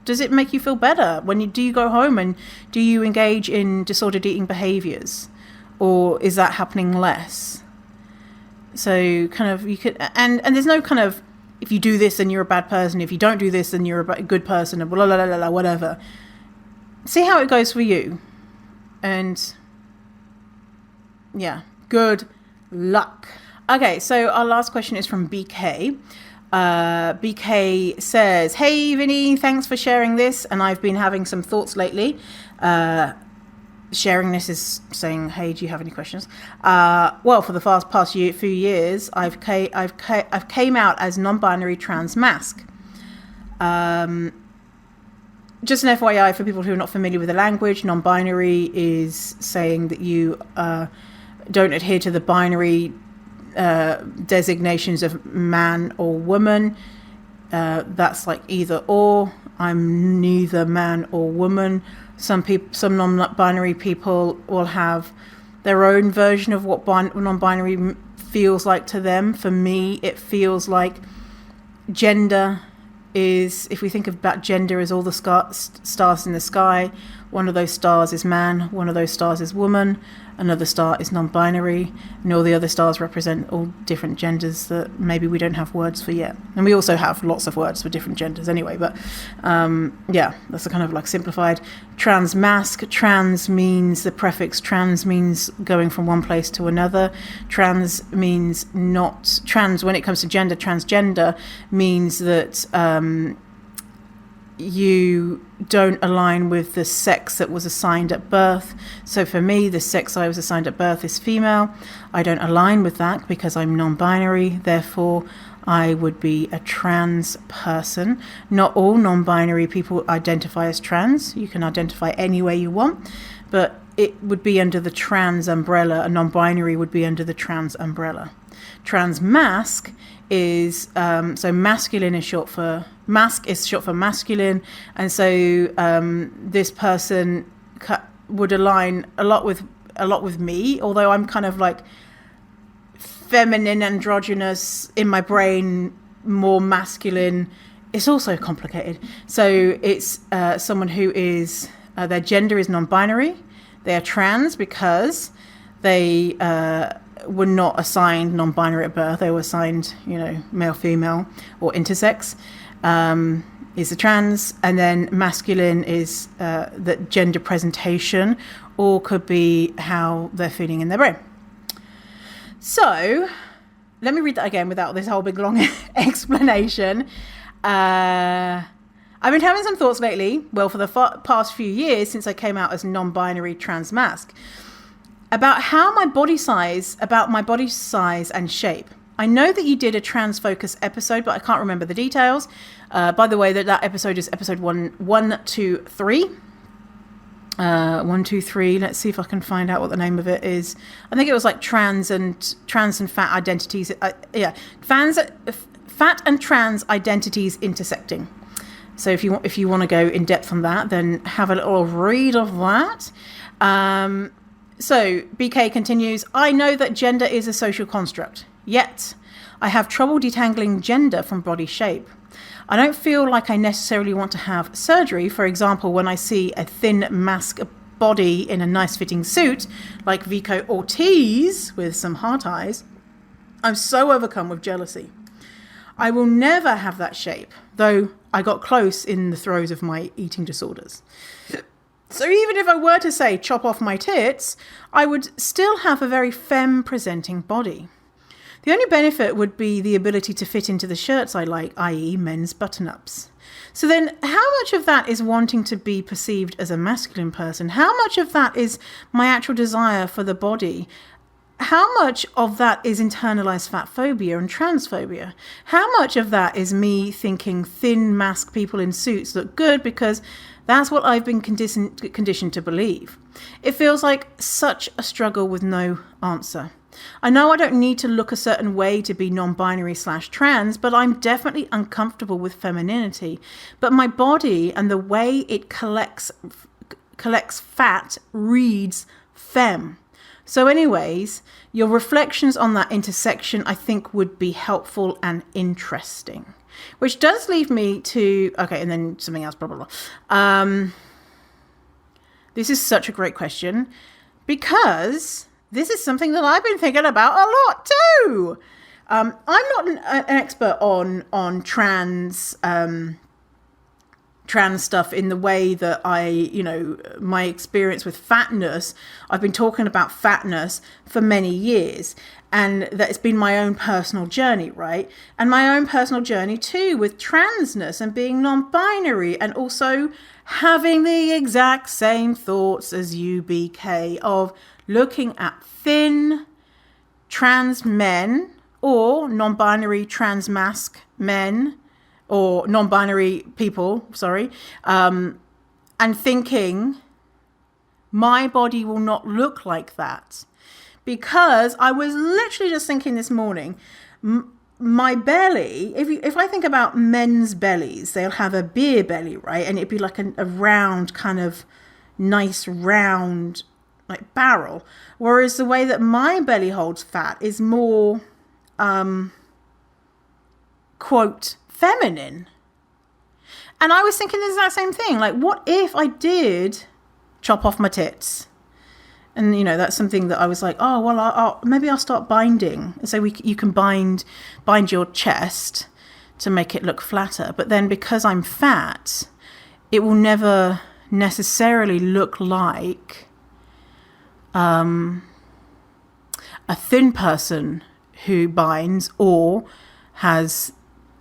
Does it make you feel better? Do you go home and do you engage in disordered eating behaviors? Or is that happening less? So kind of you could, and there's no kind of, if you do this, then you're a bad person. If you don't do this, then you're a good person, and blah, blah, blah, blah, whatever. see how it goes for you. And yeah, good luck. Okay, so our last question is from BK. BK says, hey Vinny, thanks for sharing this, and I've been having some thoughts lately. Sharing this is saying, hey, do you have any questions? Well, for the past few years, I've came out as non-binary trans masc. Just an FYI for people who are not familiar with the language, non-binary is saying that you don't adhere to the binary designations of man or woman. That's like either or. I'm neither man or woman. Some non-binary people will have their own version of what non-binary feels like to them. For me, it feels like gender is, if we think about gender as all the stars in the sky, one of those stars is man, one of those stars is woman, another star is non-binary, and all the other stars represent all different genders that maybe we don't have words for yet. And we also have lots of words for different genders anyway, but yeah, that's a kind of like simplified. Trans masc, trans means, the prefix trans means going from one place to another. Trans means not, trans when it comes to gender, transgender means that you don't align with the sex that was assigned at birth. So for me, the sex I was assigned at birth is female. I don't align with that because I'm non-binary. Therefore, I would be a trans person. Not all non-binary people identify as trans. You can identify any way you want, but it would be under the trans umbrella. A non-binary would be under the trans umbrella. Trans masc is so masculine is short for masculine, and so this person would align a lot with me, although I'm kind of like feminine, androgynous in my brain, more masculine. It's also complicated. So it's someone who is their gender is non-binary. They are trans because they were not assigned non-binary at birth. They were assigned, male, female, or intersex. Is the trans, and then masculine is the gender presentation, or could be how they're feeling in their brain. So let me read that again without this whole big long explanation. I've been having some thoughts lately, well, for the past few years since I came out as non-binary trans masc, about my body size and shape. I know that you did a trans focus episode, but I can't remember the details. By the way, that episode is episode 123. 123. Let's see if I can find out what the name of it is. I think it was like trans and fat identities. Fat and trans identities intersecting. So if you want to go in depth on that, then have a little read of that. So BK continues, I know that gender is a social construct, yet I have trouble detangling gender from body shape. I don't feel like I necessarily want to have surgery. For example, when I see a thin masc body in a nice fitting suit, like Vico Ortiz with some heart eyes, I'm so overcome with jealousy. I will never have that shape, though I got close in the throes of my eating disorders. So even if I were to say chop off my tits, I would still have a very femme presenting body. The only benefit would be the ability to fit into the shirts I like, i.e. men's button-ups. So then how much of that is wanting to be perceived as a masculine person? How much of that is my actual desire for the body? How much of that is internalized fatphobia and transphobia? How much of that is me thinking thin masc people in suits look good because that's what I've been conditioned to believe? It feels like such a struggle with no answer. I know I don't need to look a certain way to be non-binary / trans, but I'm definitely uncomfortable with femininity. But my body and the way it collects fat reads femme. So anyways, your reflections on that intersection I think would be helpful and interesting. Which does leave me to, okay, and then something else, blah, blah, blah. This is such a great question because this is something that I've been thinking about a lot too. I'm not an expert on trans trans stuff in the way that my experience with fatness, I've been talking about fatness for many years, and that it's been my own personal journey, right? And my own personal journey too with transness and being non-binary, and also having the exact same thoughts as you, BK, of looking at thin trans men or non-binary trans masc men, or non-binary people, and thinking my body will not look like that. Because I was literally just thinking this morning, my belly, if I think about men's bellies, they'll have a beer belly, right? And it'd be like a round, kind of nice round, like barrel. Whereas the way that my belly holds fat is more, quote, feminine. And I was thinking the exact same thing. Like, what if I did chop off my tits? And, that's something that I was like, oh, well, maybe I'll start binding. So you can bind your chest to make it look flatter. But then because I'm fat, it will never necessarily look like a thin person who binds or has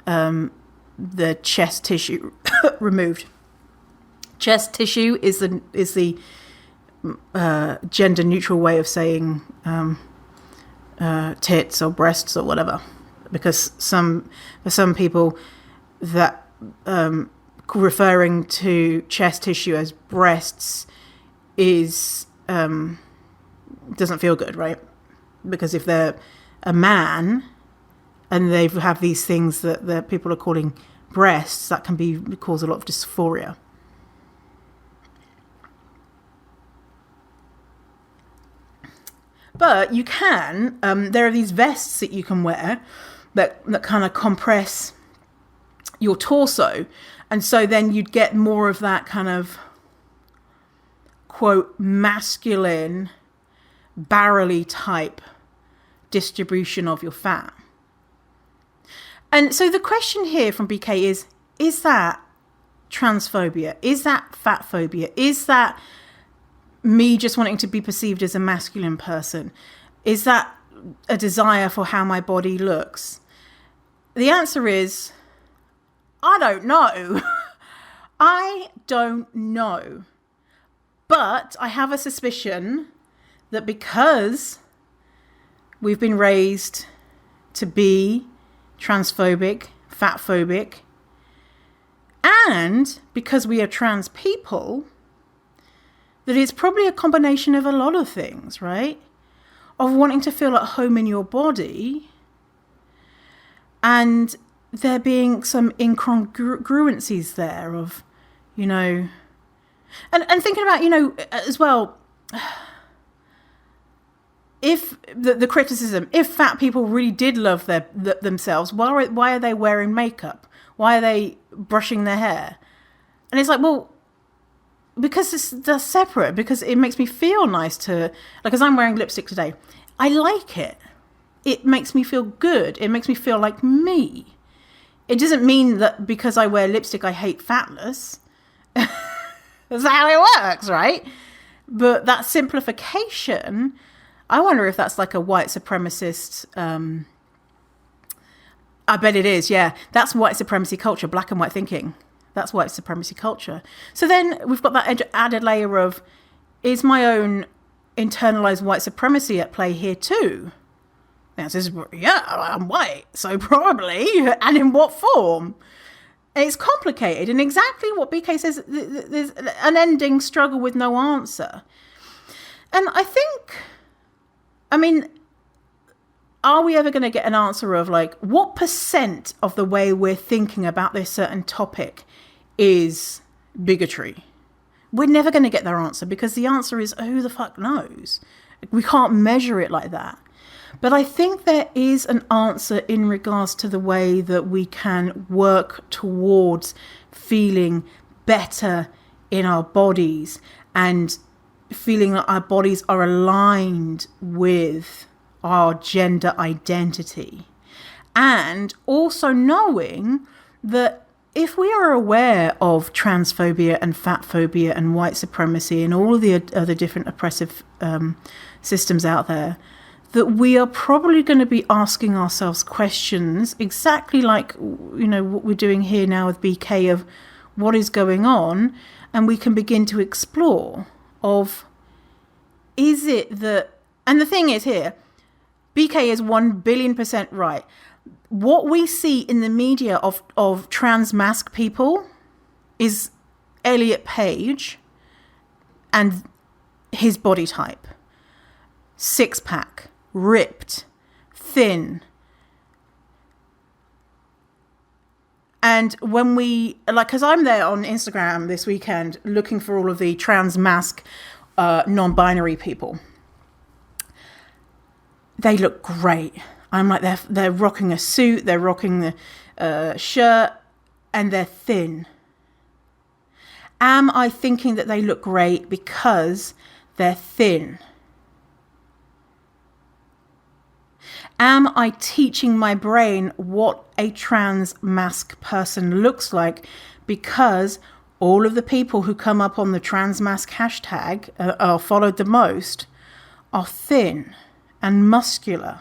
the chest tissue removed. Chest tissue is the gender neutral way of saying tits or breasts or whatever, because for some people that referring to chest tissue as breasts is doesn't feel good, right? Because if they're a man and they have these things that people are calling breasts, that can cause a lot of dysphoria. But you can, there are these vests that you can wear that kind of compress your torso. And so then you'd get more of that kind of, quote, masculine, barrel-y type distribution of your fat. And so the question here from BK is that transphobia? Is that fatphobia? Is that me just wanting to be perceived as a masculine person? Is that a desire for how my body looks? The answer is, I don't know. I don't know. But I have a suspicion that because we've been raised to be transphobic, fatphobic, and because we are trans people, that it's probably a combination of a lot of things, right? Of wanting to feel at home in your body, and there being some incongruencies there of, and thinking about, as well, if the criticism, if fat people really did love themselves, why are they wearing makeup? Why are they brushing their hair? And it's like, well, because they're separate, because it makes me feel nice to, like, as I'm wearing lipstick today, I like it. It makes me feel good. It makes me feel like me. It doesn't mean that because I wear lipstick, I hate fatness. That's how it works, right? But that simplification, I wonder if that's like a white supremacist, I bet it is, yeah. That's white supremacy culture, black and white thinking. That's white supremacy culture. So then we've got that added layer of, is my own internalized white supremacy at play here too? The answer is, yeah, I'm white, so probably, and in what form? It's complicated, and exactly what BK says, there's an unending struggle with no answer. And I think, are we ever going to get an answer of, like, what percent of the way we're thinking about this certain topic is bigotry? We're never going to get that answer, because the answer is, who the fuck knows? We can't measure it like that. But I think there is an answer in regards to the way that we can work towards feeling better in our bodies and feeling that our bodies are aligned with our gender identity. And also knowing that if we are aware of transphobia and fatphobia and white supremacy and all of the other different oppressive systems out there, that we are probably going to be asking ourselves questions exactly like, what we're doing here now with BK of what is going on, and we can begin to explore of, is it that, and the thing is here, BK is 1 billion% right. What we see in the media of trans masc people is Elliot Page and his body type. 6-pack, ripped, thin. And when we, because I'm there on Instagram this weekend looking for all of the trans masc non-binary people. They look great. I'm like, they're rocking a suit, they're rocking the shirt, and they're thin. Am I thinking that they look great because they're thin? Am I teaching my brain what a trans masc person looks like because all of the people who come up on the trans masc hashtag are followed the most are thin and muscular?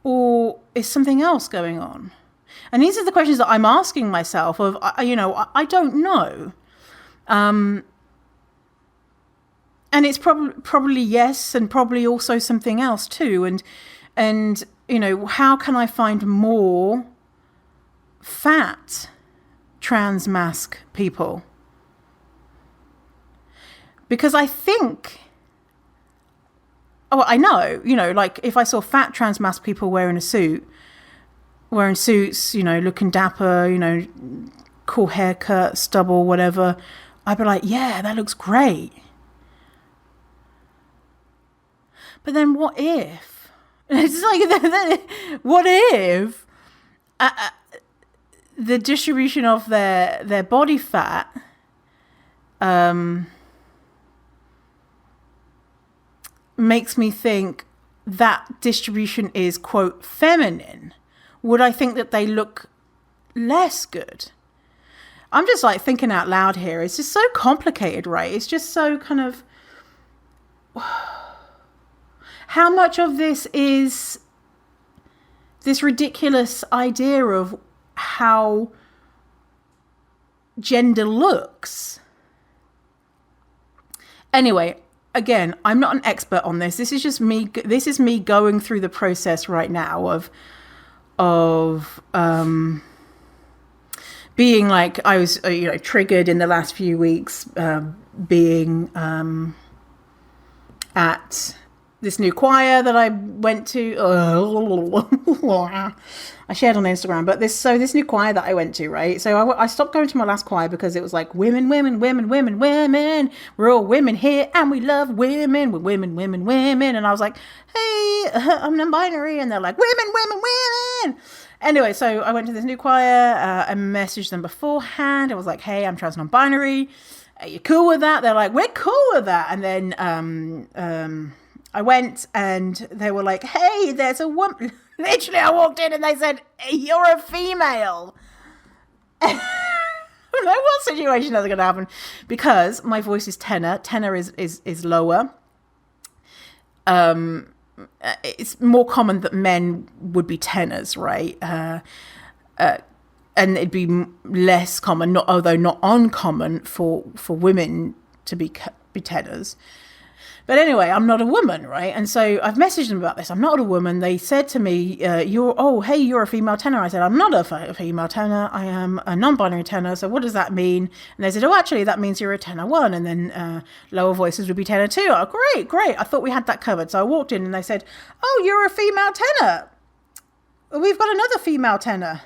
Or is something else going on? And these are the questions that I'm asking myself of, I don't know. And it's probably yes, and probably also something else too. And how can I find more fat trans masc people? Because I think, I know, like if I saw fat trans masc people wearing suits, looking dapper, cool haircut, stubble, whatever, I'd be like, yeah, that looks great. But then what if? It's like, what if the distribution of their body fat makes me think that distribution is, quote, feminine? Would I think that they look less good? I'm just like thinking out loud here. It's just so complicated, right? It's just so kind of... How much of this is this ridiculous idea of how gender looks? Anyway, again, I'm not an expert on this. This is just me. This is me going through the process right now of being like, I was, triggered in the last few weeks, being at this new choir that I went to. I shared on Instagram, but this new choir that I went to, right? So I stopped going to my last choir because it was like women. We're all women here, and we love women. We're women. And I was like, hey, I'm non-binary, and they're like, women. Anyway, so I went to this new choir. I messaged them beforehand. I was like, hey, I'm trans non-binary. Are you cool with that? They're like, we're cool with that. And then I went, and they were like, hey, there's a woman. Literally, I walked in and they said, hey, you're a female. I'm like, what situation is going to happen? Because my voice is tenor. Tenor is lower. It's more common that men would be tenors, right? And it'd be less common, although not uncommon, for women to be tenors. But anyway, I'm not a woman, right? And so I've messaged them about this. I'm not a woman. They said to me, you're a female tenor. I said, I'm not a female tenor. I am a non-binary tenor. So what does that mean? And they said, actually, that means you're a tenor 1. And then lower voices would be tenor 2. Oh, great. I thought we had that covered. So I walked in and they said, oh, you're a female tenor. We've got another female tenor.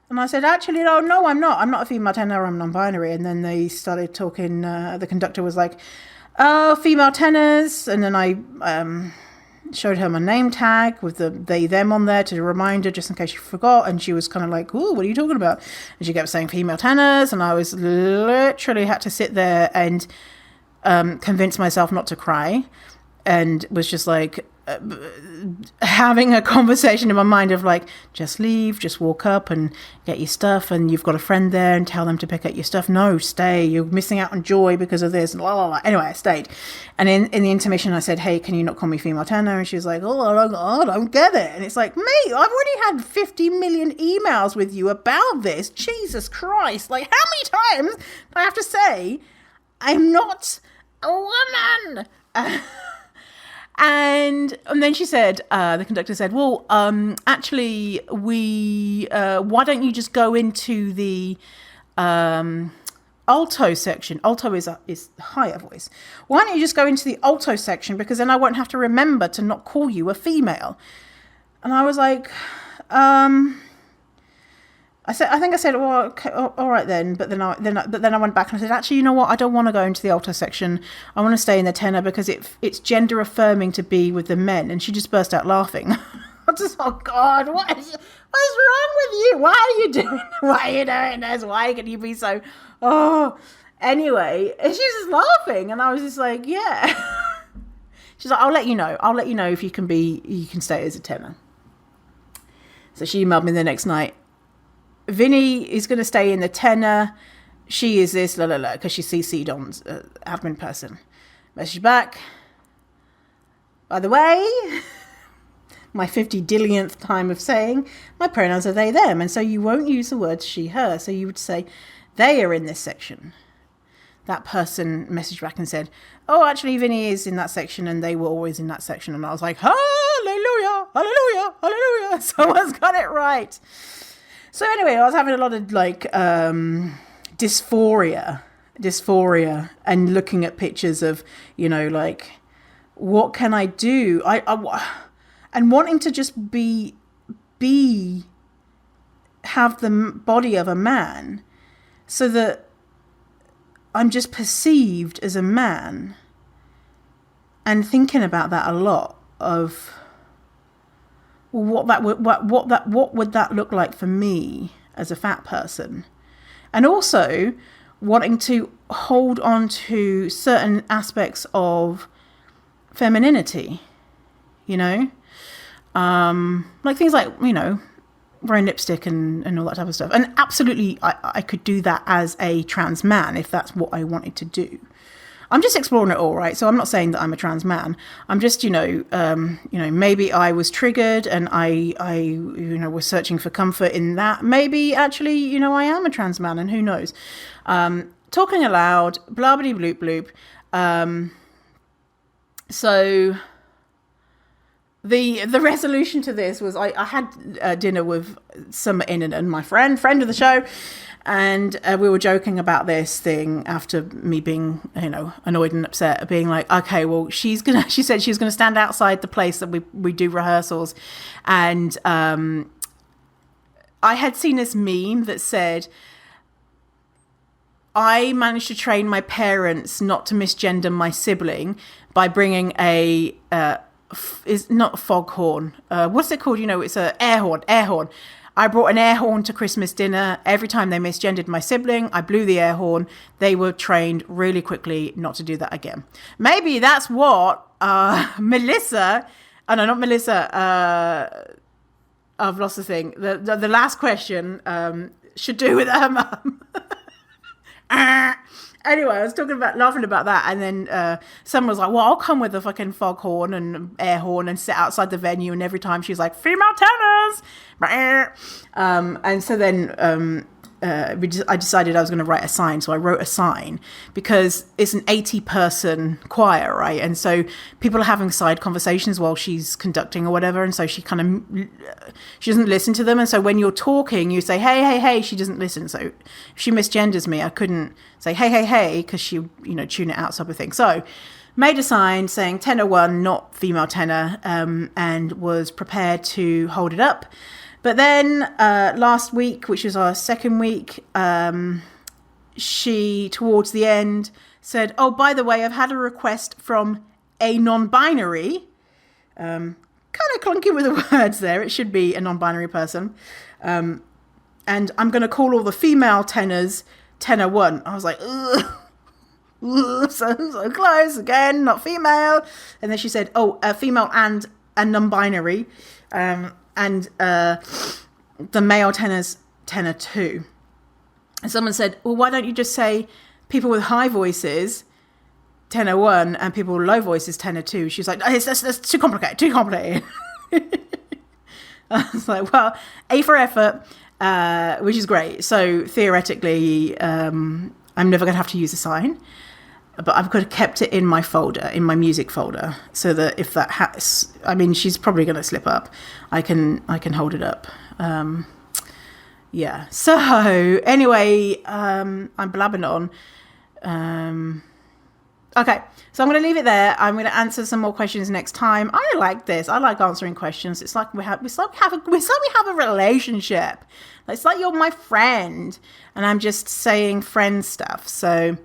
And I said, actually, no, I'm not. I'm not a female tenor. I'm non-binary. And then they started talking. The conductor was like, female tenors. And then I showed her my name tag with the they them on there to remind her just in case she forgot. And she was kind of like, ooh, what are you talking about? And she kept saying female tenors, and I was literally had to sit there and convince myself not to cry, and was just like, having a conversation in my mind of like, just leave, just walk up and get your stuff, and you've got a friend there, and tell them to pick up your stuff. No, stay, you're missing out on joy because of this, and blah, blah, blah. Anyway, I stayed. And in the intermission I said, hey, can you not call me female tenor? And she was like, I don't get it. And it's like, mate, I've already had 50 million emails with you about this. Jesus Christ, like, how many times do I have to say I'm not a woman? And then she said, the conductor said, well, actually, why don't you just go into the alto section? Alto is higher voice. Why don't you just go into the alto section? Because then I won't have to remember to not call you a female. And I was like, I said, well, okay, all right then. But then I went back and I said, actually, you know what? I don't want to go into the alto section. I want to stay in the tenor because it's gender affirming to be with the men. And she just burst out laughing. I just, oh God, what's wrong with you? Why are you doing this? Why can you be so? Oh, anyway, and she was just laughing, and I was just like, yeah. She's like, I'll let you know. I'll let you know if you can stay as a tenor. So she emailed me the next night. Vinny is going to stay in the tenor. She is this, because she CC'd on admin person. Message back. By the way, my 50 dillionth time of saying, my pronouns are they, them. And so you won't use the words she, her. So you would say, they are in this section. That person messaged back and said, oh, actually, Vinny is in that section and they were always in that section. And I was like, hallelujah, hallelujah, hallelujah. Someone's got it right. So anyway, I was having a lot of like dysphoria and looking at pictures of, like, what can I do? And wanting to just have the body of a man so that I'm just perceived as a man, and thinking about that a lot of what would that look like for me as a fat person, and also wanting to hold on to certain aspects of femininity, like things like, wearing lipstick and all that type of stuff. And absolutely, I could do that as a trans man if that's what I wanted to do. I'm just exploring it all, right? So I'm not saying that I'm a trans man. I'm just, maybe I was triggered and I was searching for comfort in that. Maybe actually, I am a trans man, and who knows? Talking aloud, blah, blah, bloop, bloop. So the resolution to this was I had dinner with Summer Innan and my friend of the show. And we were joking about this thing after me being, annoyed and upset, being like, okay, well, she said she's going to stand outside the place that we do rehearsals. And I had seen this meme that said, I managed to train my parents not to misgender my sibling by bringing is not a foghorn. What's it called? It's a air horn. I brought an air horn to Christmas dinner. Every time they misgendered my sibling, I blew the air horn. They were trained really quickly not to do that again. Maybe that's what Melissa, not Melissa, I've lost the thing. The last question should do with her mum. Anyway, I was laughing about that, and then someone was like, well, I'll come with a fucking foghorn and air horn and sit outside the venue, and every time she's like, female tenors! And so then I decided I was going to write a sign, so I wrote a sign, because it's an 80-person choir, right? And so people are having side conversations while she's conducting or whatever, and so she doesn't listen to them, and so when you're talking, you say, hey, she doesn't listen. So if she misgenders me, I couldn't say, hey, because she, tune it out sort of thing. So made a sign saying tenor 1, not female tenor, and was prepared to hold it up. But then last week, which was our second week, she, towards the end, said, oh, by the way, I've had a request from a non-binary. Kind of clunky with the words there. It should be a non-binary person. And I'm going to call all the female tenors tenor 1. I was like, ugh. So close again, not female. And then she said, oh, female and and non-binary, and the male tenor's tenor 2. And someone said, well, why don't you just say people with high voices, tenor 1, and people with low voices, tenor 2? She was like, that's too complicated. I was like, well, A for effort, which is great. So theoretically, I'm never going to have to use a sign, but I've got to kept it in my folder, in my music folder, so that if that has, I mean, she's probably going to slip up, I can hold it up. Yeah. So anyway, I'm blabbing on. Okay, so I'm going to leave it there. I'm going to answer some more questions next time. I like this. I like answering questions. It's like we have a relationship. It's like you're my friend, and I'm just saying friend stuff. So,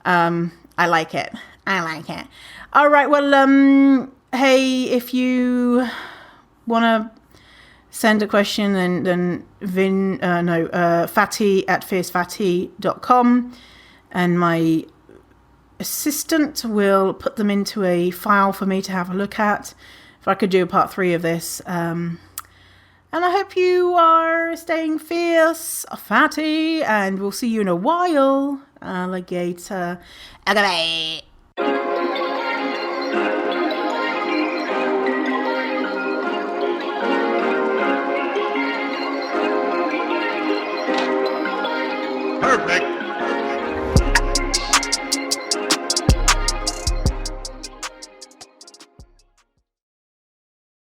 I like it. All right. Well, hey, if you want to send a question, then fatty@fiercefatty.com, and my assistant will put them into a file for me to have a look at if I could do a part 3 of this. And I hope you are staying fierce, fatty, and we'll see you in a while, alligator. Okay.
Perfect.